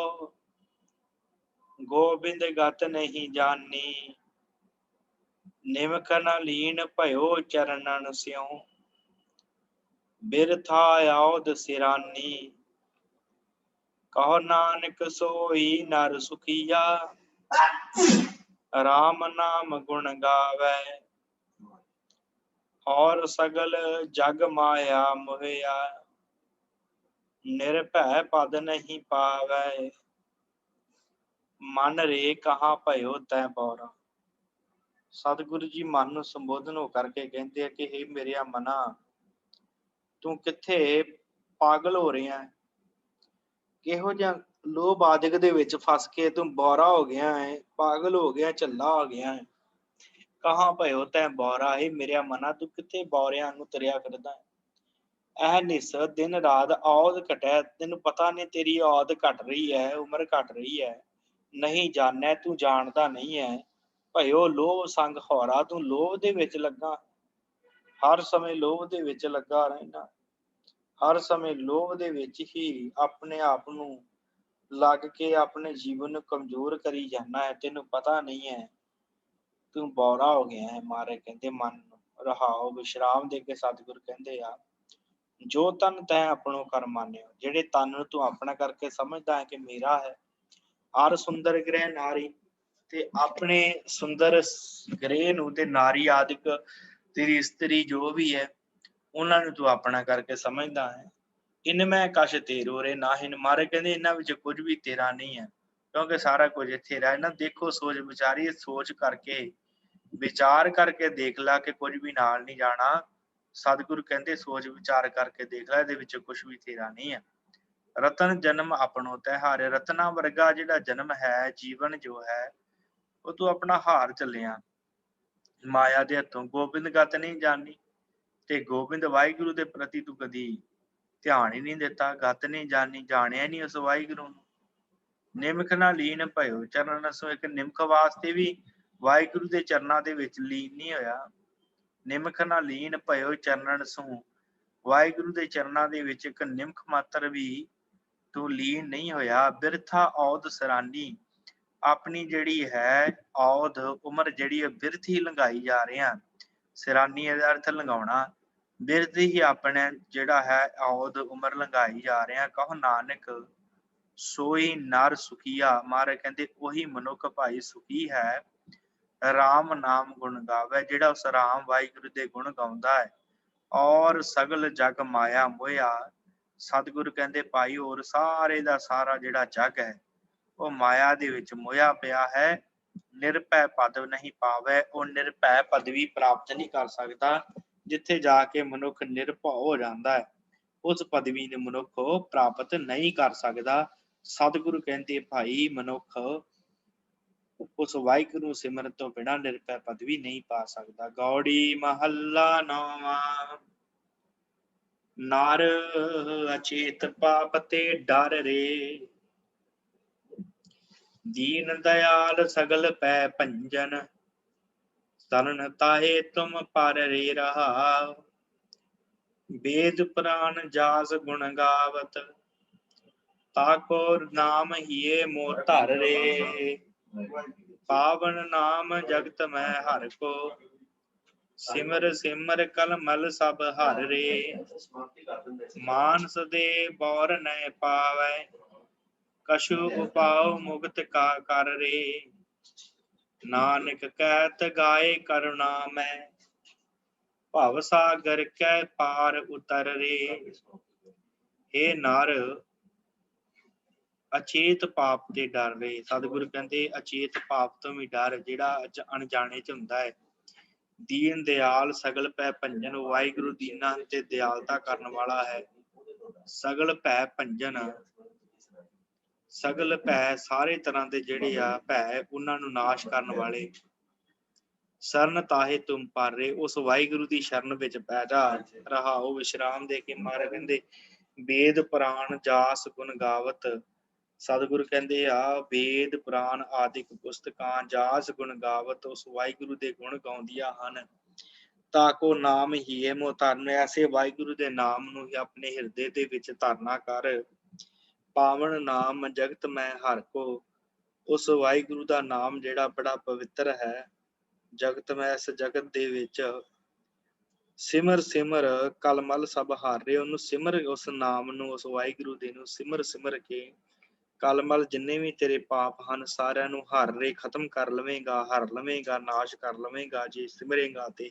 ਗੋਬਿੰਦ ਗਤ ਨਹੀਂ ਜਾਨੀ। ਨਿਮਖ ਨ ਲੀਨ ਭਇਓ ਚਰਨਨ ਸਿਉ। ਬਿਰਥਾ ਆਉਦ ਸਿਰਾਨੀ। ਕਹੋ ਨਾਨਕ ਸੋਈ ਨਰ ਸੁਖੀਆ। ਰਾਮ ਨਾਮ ਗੁਣ ਗਾਵੈ। ਔਰ ਸਗਲ ਜਗ ਮਾਇਆ ਮੋਹਿਆ। ਨਿਰਭੈ ਪਦ ਨਹੀਂ ਪਾਵੈ। ਮਨ ਰੇ ਕਹਾਂ ਭਇਓ ਤੈ ਬੌਰਾ। ਸਤਿਗੁਰੂ ਜੀ ਮਨ ਨੂੰ ਸੰਬੋਧਨ ਹੋ ਕਰਕੇ ਕਹਿੰਦੇ ਆ ਕਿ ਹੇ ਮੇਰਿਆ ਮਨਾ, ਤੂੰ ਕਿੱਥੇ ਪਾਗਲ ਹੋ ਰਿਹਾ ਹੈ? ਕਿਹੋ ਜਿਹਾ ਲੋਭ ਆਦਿਕ ਦੇ ਵਿੱਚ ਫਸ ਕੇ ਤੂੰ ਬੌਰਾ ਹੋ ਗਿਆ ਹੈ, ਪਾਗਲ ਹੋ ਗਿਆ, ਝੱਲਾ ਹੋ ਗਿਆ ਹੈ। ਕਹਾਂ ਭਇਓ ਤੈ ਬੌਰਾ। ਹੇ ਮੇਰਿਆ ਮਨਾ, ਤੂੰ ਕਿੱਥੇ ਬੌਰਿਆਂ ਨੂੰ ਤੁਰਿਆ ਫਿਰਦਾ ਹੈ? ਇਹ ਨਿਸ ਦਿਨ ਰਾਤ ਔਦ ਘਟੈ। ਤੈਨੂੰ ਪਤਾ ਨਹੀਂ ਤੇਰੀ ਔਦ ਘਟ ਰਹੀ ਹੈ, ਉਮਰ ਘਟ ਰਹੀ ਹੈ। ਨਹੀਂ ਜਾਣੈ, ਤੂੰ ਜਾਣਦਾ ਨਹੀਂ ਹੈ। ਭਇਓ ਲੋਭ ਸੰਗ ਹਉਰਾ। ਤੂੰ ਲੋਭ ਦੇ ਵਿੱਚ ਲੱਗਾ, ਹਰ ਸਮੇਂ ਲੋਭ ਦੇ ਵਿੱਚ ਲੱਗਾ ਰਹਿਣਾ। ਹਰ ਸਮੇਂ ਲੋਭ ਦੇ ਵਿੱਚ ਹੀ ਆਪਣੇ ਆਪ ਨੂੰ ਲੱਗ ਕੇ ਆਪਣੇ ਜੀਵਨ ਨੂੰ ਕਮਜ਼ੋਰ ਕਰੀ ਜਾਂਦਾ ਹੈ। ਤੈਨੂੰ ਪਤਾ ਨਹੀਂ ਹੈ, ਤੂੰ ਬੌਰਾ ਹੋ ਗਿਆ ਹੈ। ਮਹਾਰਾਜ ਕਹਿੰਦੇ ਮਨ ਨੂੰ ਰਹਾਓ, ਵਿਸ਼ਰਾਮ ਦੇ ਕੇ ਸਤਿਗੁਰ ਕਹਿੰਦੇ ਆ, ਜੋ ਤਨ ਤੈ ਆਪਣੋ ਕਰ ਮਾਨਿਓ। ਜਿਹੜੇ ਤਨ ਨੂੰ ਤੂੰ ਆਪਣਾ ਕਰਕੇ ਸਮਝਦਾ ਹੈ ਕਿ ਮੇਰਾ ਹੈ। ਹਰ ਸੁੰਦਰ ਗ੍ਰਹਿ ਨਾਰੀ। ਤੇ ਆਪਣੇ ਸੁੰਦਰ ਗ੍ਰਹਿ ਨੂੰ ਤੇ ਨਾਰੀ ਆਦਿਕ ਤੇਰੀ ਇਸਤਰੀ ਜੋ ਵੀ ਹੈ, ਉਹਨਾਂ ਨੂੰ ਤੂੰ ਆਪਣਾ ਕਰਕੇ ਸਮਝਦਾ ਹੈ। ਇਨ ਮੈਂ ਕਛ ਤੇਰੋ ਰੇ ਨਾਹਿਨ। ਮਹਾਰਾਜ ਕਹਿੰਦੇ ਇਹਨਾਂ ਵਿੱਚ ਕੁਝ ਵੀ ਤੇਰਾ ਨਹੀਂ ਹੈ, ਕਿਉਂਕਿ ਸਾਰਾ ਕੁਝ ਇੱਥੇ ਰਹਿ ਨਾ। ਦੇਖੋ ਸੋਚ ਵਿਚਾਰੀ। ਸੋਚ ਕਰਕੇ ਵਿਚਾਰ ਕਰਕੇ ਦੇਖ ਲਾ ਕਿ ਕੁਝ ਵੀ ਨਾਲ ਨਹੀਂ ਜਾਣਾ। ਸਤਿਗੁਰੂ ਕਹਿੰਦੇ ਸੋਚ ਵਿਚਾਰ ਕਰਕੇ ਦੇਖ ਲੈ, ਇਹਦੇ ਵਿੱਚ ਕੁਝ ਵੀ ਤੇਰਾ ਨਹੀਂ ਹੈ। ਰਤਨ ਜਨਮ ਆਪਣੋ ਤੈ ਹਾਰੇ। ਰਤਨਾ ਵਰਗਾ ਜਿਹੜਾ ਜਨਮ ਹੈ, ਜੀਵਨ ਜੋ ਹੈ, ਉਹ ਤੂੰ ਆਪਣਾ ਹਾਰ ਚੱਲਿਆ ਮਾਇਆ ਦੇ ਹੱਥੋਂ। ਗੋਬਿੰਦ ਗਤ ਨਹੀਂ ਜਾਣੀ। ਤੇ ਗੋਬਿੰਦ ਵਾਹਿਗੁਰੂ ਦੇ ਪ੍ਰਤੀ ਤੂੰ ਕਦੀ ਧਿਆਨ ਹੀ ਨਹੀਂ ਦਿੱਤਾ। ਗਤ ਨਹੀਂ ਜਾਣੀ, ਜਾਣਿਆ ਨਹੀਂ ਉਸ ਵਾਹਿਗੁਰੂ ਨੂੰ। ਨਿਮਖ ਨਾ ਲੀਨ ਭਇਓ ਚਰਨ ਸੋ। ਇੱਕ ਨਿਮਖ ਵਾਸਤੇ ਵੀ ਵਾਹਿਗੁਰੂ ਦੇ ਚਰਨਾਂ ਦੇ ਵਿੱਚ ਲੀਨ ਨਹੀਂ ਹੋਇਆ। ਨਿਮਖ ਨਾ ਲੀਨ ਭਇਓ ਚਰਨਨ ਸੋ। ਵਾਹਿਗੁਰੂ ਦੇ ਚਰਨਾਂ ਦੇ ਵਿੱਚ ਇੱਕ ਨਿਮਖ ਮਾਤਰ ਵੀ ਤੂੰ ਲੀਨ ਨਹੀਂ ਹੋਇਆ। ਬਿਰਥਾ ਔਦ ਸਰਾਨੀ। ਆਪਣੀ ਜਿਹੜੀ ਹੈ ਔਦ ਉਮਰ ਜਿਹੜੀ ਹੈ ਬਿਰਥ ਹੀ ਲੰਘਾਈ ਜਾ ਰਿਹਾ। ਸਰਾਨੀ ਇਹਦਾ ਅਰਥ ਲੰਘਾਉਣਾ। ਬਿਰਥ ਹੀ ਆਪਣੇ ਜਿਹੜਾ ਹੈ ਔਦ ਉਮਰ ਲੰਘਾਈ ਜਾ ਰਿਹਾ। ਕਹੋ ਨਾਨਕ ਸੋਈ ਨਰ ਸੁਖੀਆ। ਮਹਾਰਾਜ ਕਹਿੰਦੇ ਉਹੀ ਮਨੁੱਖ ਭਾਈ ਸੁਖੀ ਹੈ। ਰਾਮ ਨਾਮ ਗੁਣ ਗਾਵੇ। ਜਿਹੜਾ ਉਸ ਰਾਮ ਵਾਹਿਗੁਰੂ ਦੇ ਗੁਣ ਗਾਉਂਦਾ ਹੈ। ਔਰ ਸਗਲ ਜਗ ਮਾਇਆ ਮੋਹਿਆ। ਸਤਿਗੁਰੂ ਕਹਿੰਦੇ ਭਾਈ ਹੋਰ ਸਾਰੇ ਦਾ ਸਾਰਾ ਜਿਹੜਾ ਜਗ ਹੈ, ਉਹ ਮਾਇਆ ਦੇ ਵਿੱਚ ਮੋਹਿਆ ਪਿਆ ਹੈ। ਨਿਰਭੈ ਪਦ ਨਹੀਂ ਪਾਵੈ। ਉਹ ਨਿਰਭੈ ਪਦਵੀ ਪ੍ਰਾਪਤ ਨਹੀਂ ਕਰ ਸਕਦਾ। ਜਿੱਥੇ ਜਾ ਕੇ ਮਨੁੱਖ ਨਿਰਭਉ ਹੋ ਜਾਂਦਾ ਹੈ, ਉਸ ਪਦਵੀ ਨੂੰ ਮਨੁੱਖ ਪ੍ਰਾਪਤ ਨਹੀਂ ਕਰ ਸਕਦਾ। ਸਤਿਗੁਰੂ ਕਹਿੰਦੇ ਭਾਈ ਮਨੁੱਖ ਉਸ ਵਾਹਿਗੁਰੂ ਸਿਮਰਨ ਤੋਂ ਬਿਨਾਂ ਨਿਰਭੈ ਪਦਵੀ ਨਹੀਂ ਪਾ ਸਕਦਾ। ਗੌੜੀ ਮਹੱਲਾ ਨੌਵਾਂ। ਨਰ ਅਚੇਤ ਪਾਪ ਤੇ ਡਰ ਰੇ। ਦੀਨ ਦਇਆਲ ਸਗਲ ਪੈ ਭੰਜਨ। ਤਰਨ ਤਾਹੇ ਤੁਮ ਪਰ ਰੇ ਰਹਾਉ। ਵੇਦ ਪੁਰਾਨ ਜਾਸ ਗੁਣ ਗਾਵਤ। ਤਾਕੋ ਨਾਮ ਹੀਏ ਮੋ ਧਰ ਰੇ। ਪਾਵਨ ਨਾਮ ਜਗਤ ਮੈਂ ਹਰਿ ਕੋ। ਸਿਮਰ ਸਿਮਰ ਕਲਮਲ ਸਭ ਹਰਿ ਰੇ। ਮਾਨਸ ਦੇ ਬੌਰ ਨਹਿ ਪਾਵੈ। ਕਛੂ ਉਪਾਉ ਮੁਕਤ ਕਾ ਕਰ ਰੇ। ਨਾਨਕ ਕਹਿਤ ਗਾਏ ਕਰੁਣਾ ਮੈਂ। ਭਵ ਸਾਗਰ ਕੈ ਪਾਰ ਉਤਰ ਰੇ। ਹੇ ਨਰ ਅਚੇਤ ਪਾਪ ਤੇ ਡਰ ਰੇ। ਸਤਿਗੁਰੂ ਕਹਿੰਦੇ ਅਚੇਤ ਪਾਪ ਤੋਂ ਵੀ ਡਰ, ਜਿਹੜਾ ਅਣਜਾਣੇ ਚ ਹੁੰਦਾ ਹੈ। ਦੀਨ ਦਿਆਲ ਸਗਲ ਪੈ ਭੰਜਨ। ਵਾਹਿਗੁਰੂ ਦੀਨਾ ਤੇ ਦਿਆਲਤਾ ਕਰਨ ਵਾਲਾ ਹੈ। ਸਗਲ ਭੈ ਭੰਜਨ। ਸਗਲ ਭੈ ਸਾਰੇ ਤਰ੍ਹਾਂ ਦੇ ਜਿਹੜੇ ਆ ਭੈ, ਉਹਨਾਂ ਨੂੰ ਨਾਸ਼ ਕਰਨ ਵਾਲੇ। ਸਰਨ ਤਾਹੇ ਤੁਮ ਪਾਰੇ, ਉਸ ਵਾਹਿਗੁਰੂ ਦੀ ਸ਼ਰਨ ਵਿੱਚ ਪੈ ਜਾ। ਰਹਾਓ ਵਿਸ਼ਰਾਮ ਦੇ ਕੇ ਮਹਾਰਾਜ ਕਹਿੰਦੇ ਵੇਦ ਪੁਰਾਣ ਜਾਸ ਗੁਣ ਗਾਵਤ। ਸਤਿਗੁਰੂ ਕਹਿੰਦੇ ਆ ਵੇਦ ਪੁਰਾਣ ਆਦਿਕ ਪੁਸਤਕਾਂ ਜਾਸ ਗੁਣ ਗਾਵਤ, ਉਸ ਵਾਹਿਗੁਰੂ ਦੇ ਗੁਣ ਗਾਉਂਦੀਆਂ ਹਨ। ਤਾਕੋ ਨਾਮ ਹੀਏ ਮੋ ਧਰਨ, ਐਸੇ ਵਾਹਿਗੁਰੂ ਦੇ ਨਾਮ ਨੂੰ ਹੀ ਆਪਣੇ ਹਿਰਦੇ ਦੇ ਵਿੱਚ ਧਾਰਨਾ ਕਰ। ਪਾਵਨ ਨਾਮ ਜਗਤ ਮੈਂ ਹਰ ਕੋ, ਉਸ ਵਾਹਿਗੁਰੂ ਦਾ ਨਾਮ ਜਿਹੜਾ ਬੜਾ ਪਵਿੱਤਰ ਹੈ। ਜਗਤ ਮੈਂ ਇਸ ਜਗਤ ਦੇ ਵਿੱਚ ਸਿਮਰ ਸਿਮਰ ਕਲਮਲ ਸਭ ਹਾਰੇ, ਉਹਨੂੰ ਸਿਮਰ, ਉਸ ਨਾਮ ਨੂੰ, ਉਸ ਵਾਹਿਗੁਰੂ ਦੇ ਨੂੰ ਸਿਮਰ ਸਿਮਰ ਕੇ ਕਲਮਲ ਜਿੰਨੇ ਵੀ ਤੇਰੇ ਪਾਪ ਹਨ ਸਾਰਿਆਂ ਨੂੰ ਹਰ ਰੇ ਖਤਮ ਕਰ ਲਵੇਂਗਾ, ਹਰ ਲਵੇਂਗਾ, ਨਾਸ਼ ਕਰ ਲਵੇਂਗਾ ਜੇ ਸਿਮਰੇਗਾ ਤੇ।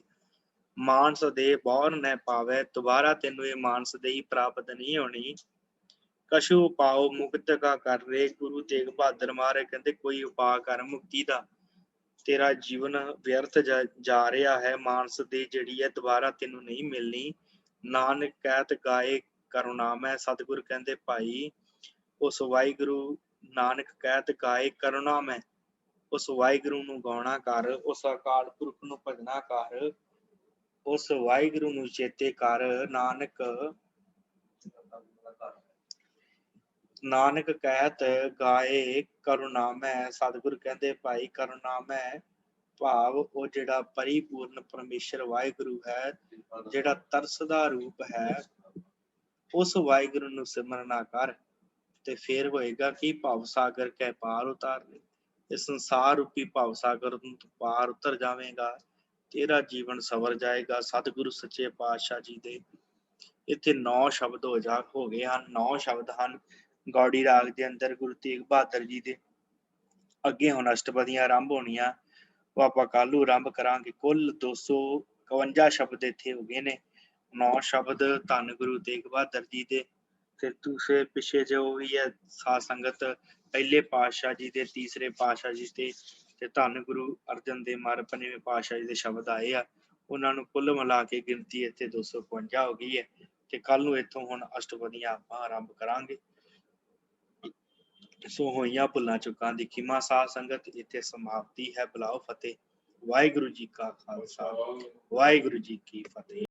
ਮਾਨਸ ਦੇ ਬੌਰ ਨਹਿ ਪਾਵੈ, ਦੁਬਾਰਾ ਤੈਨੂੰ ਇਹ ਮਾਨਸ ਦੇਹੀ ਪ੍ਰਾਪਤ ਨਹੀਂ ਹੋਣੀ। ਕਛੂ ਪਾਓ ਮੁਕਤ ਕਾ ਕਰ ਰੇ, ਗੁਰੂ ਤੇਗ ਬਹਾਦਰ ਮਹਾਰਾਜ ਕਹਿੰਦੇ ਕੋਈ ਉਪਾਅ ਕਰ ਮੁਕਤੀ ਦਾ, ਤੇਰਾ ਜੀਵਨ ਵਿਅਰਥ ਜਾ ਰਿਹਾ ਹੈ। ਮਾਨਸ ਦੇ ਜਿਹੜੀ ਹੈ ਦੁਬਾਰਾ ਤੈਨੂੰ ਨਹੀਂ ਮਿਲਣੀ। ਨਾਨਕ ਕਹਿਤ ਗਾਏ ਕਰੁਣਾਮੈ, ਸਤਿਗੁਰ ਕਹਿੰਦੇ ਭਾਈ ਉਸ ਵਾਹਿਗੁਰੂ, ਨਾਨਕ ਕਹਿਤ ਗਾਏ ਕਰੁਣਾਮੈ, ਉਸ ਵਾਹਿਗੁਰੂ ਨੂੰ ਗਾਉਣਾ ਕਰ, ਉਸ ਅਕਾਲ ਪੁਰਖ ਨੂੰ ਭਜਣਾ ਕਰ, ਉਸ ਵਾਹਿਗੁਰੂ ਨੂੰ ਚੇਤੇ ਕਰ। ਨਾਨਕ ਕਹਿਤ ਗਾਏ ਕਰੁਣਾਮੈ, ਸਤਿਗੁਰ ਕਹਿੰਦੇ ਭਾਈ ਕਰੁਣਾਮੈ ਭਾਵ ਉਹ ਜਿਹੜਾ ਪਰਿਪੂਰਨ ਪਰਮੇਸ਼ਰ ਵਾਹਿਗੁਰੂ ਹੈ, ਜਿਹੜਾ ਤਰਸ ਦਾ ਰੂਪ ਹੈ, ਉਸ ਵਾਹਿਗੁਰੂ ਨੂੰ ਸਿਮਰਨਾ ਕਰ ਤੇ ਫੇਰ ਹੋਏਗਾ ਕਿ ਭਵ ਸਾਗਰ ਕੈ ਪਾਰ ਉਤਾਰ ਲੈ। ਇਹ ਸੰਸਾਰ ਰੂਪੀ ਭਵ ਸਾਗਰ ਨੂੰ ਤੂੰ ਪਾਰ ਉਤਰ ਜਾਵੇਂਗਾ, ਤੇਰਾ ਜੀਵਨ ਸਵਰ ਜਾਏਗਾ। ਸਤਿਗੁਰੂ ਸੱਚੇ ਪਾਤਸ਼ਾਹ ਜੀ ਦੇ ਇੱਥੇ 9 ਸ਼ਬਦ ਹੋ ਗਏ ਹਨ। 9 ਸ਼ਬਦ ਹਨ ਗੌੜੀ ਰਾਗ ਦੇ ਅੰਦਰ ਗੁਰੂ ਤੇਗ ਬਹਾਦਰ ਜੀ ਦੇ। ਅੱਗੇ ਹੁਣ ਅਸ਼ਟਪਦੀਆਂ ਆਰੰਭ ਹੋਣੀਆਂ, ਉਹ ਆਪਾਂ ਕੱਲ੍ਹ ਨੂੰ ਆਰੰਭ ਕਰਾਂਗੇ। ਕੁੱਲ 251 ਸ਼ਬਦ ਇੱਥੇ ਹੋ ਗਏ ਨੇ। 9 ਸ਼ਬਦ ਧੰਨ ਗੁਰੂ ਤੇਗ ਬਹਾਦਰ ਜੀ ਦੇ, ਤੇ ਦੂਸਰੇ ਪਿੱਛੇ ਜੋ ਵੀ ਹੈ ਸਾਧ ਸੰਗਤ ਪਹਿਲੇ ਪਾਤਸ਼ਾਹ ਜੀ ਦੇ, ਤੀਸਰੇ ਪਾਤਸ਼ਾਹ ਜੀ ਤੇ ਧੰਨ ਗੁਰੂ ਅਰਜਨ ਦੇਵ ਮਹਾਰਾਜ 5ਵੇਂ ਪਾਤਸ਼ਾਹ ਜੀ ਦੇ ਸ਼ਬਦ ਆਏ ਆ। ਉਹਨਾਂ ਨੂੰ ਕੁੱਲ ਮਿਲਾ ਕੇ ਗਿਣਤੀ ਇੱਥੇ 251 ਹੋ ਗਈ ਹੈ। ਤੇ ਕੱਲ੍ਹ ਨੂੰ ਇੱਥੋਂ ਹੁਣ ਅਸ਼ਟਪਦੀਆਂ ਆਪਾਂ ਆਰੰਭ ਕਰਾਂਗੇ। ਸੋ ਹੋਈਆਂ ਭੁੱਲਾਂ ਚੁੱਕਾਂ ਦੀ ਖਿਮਾ। ਸਾਧ ਸੰਗਤ ਇੱਥੇ ਸਮਾਪਤੀ ਹੈ। ਬੁਲਾਓ ਫਤਿਹ। ਵਾਹਿਗੁਰੂ ਜੀ ਕਾ ਖਾਲਸਾ, ਵਾਹਿਗੁਰੂ ਜੀ ਕੀ ਫਤਿਹ।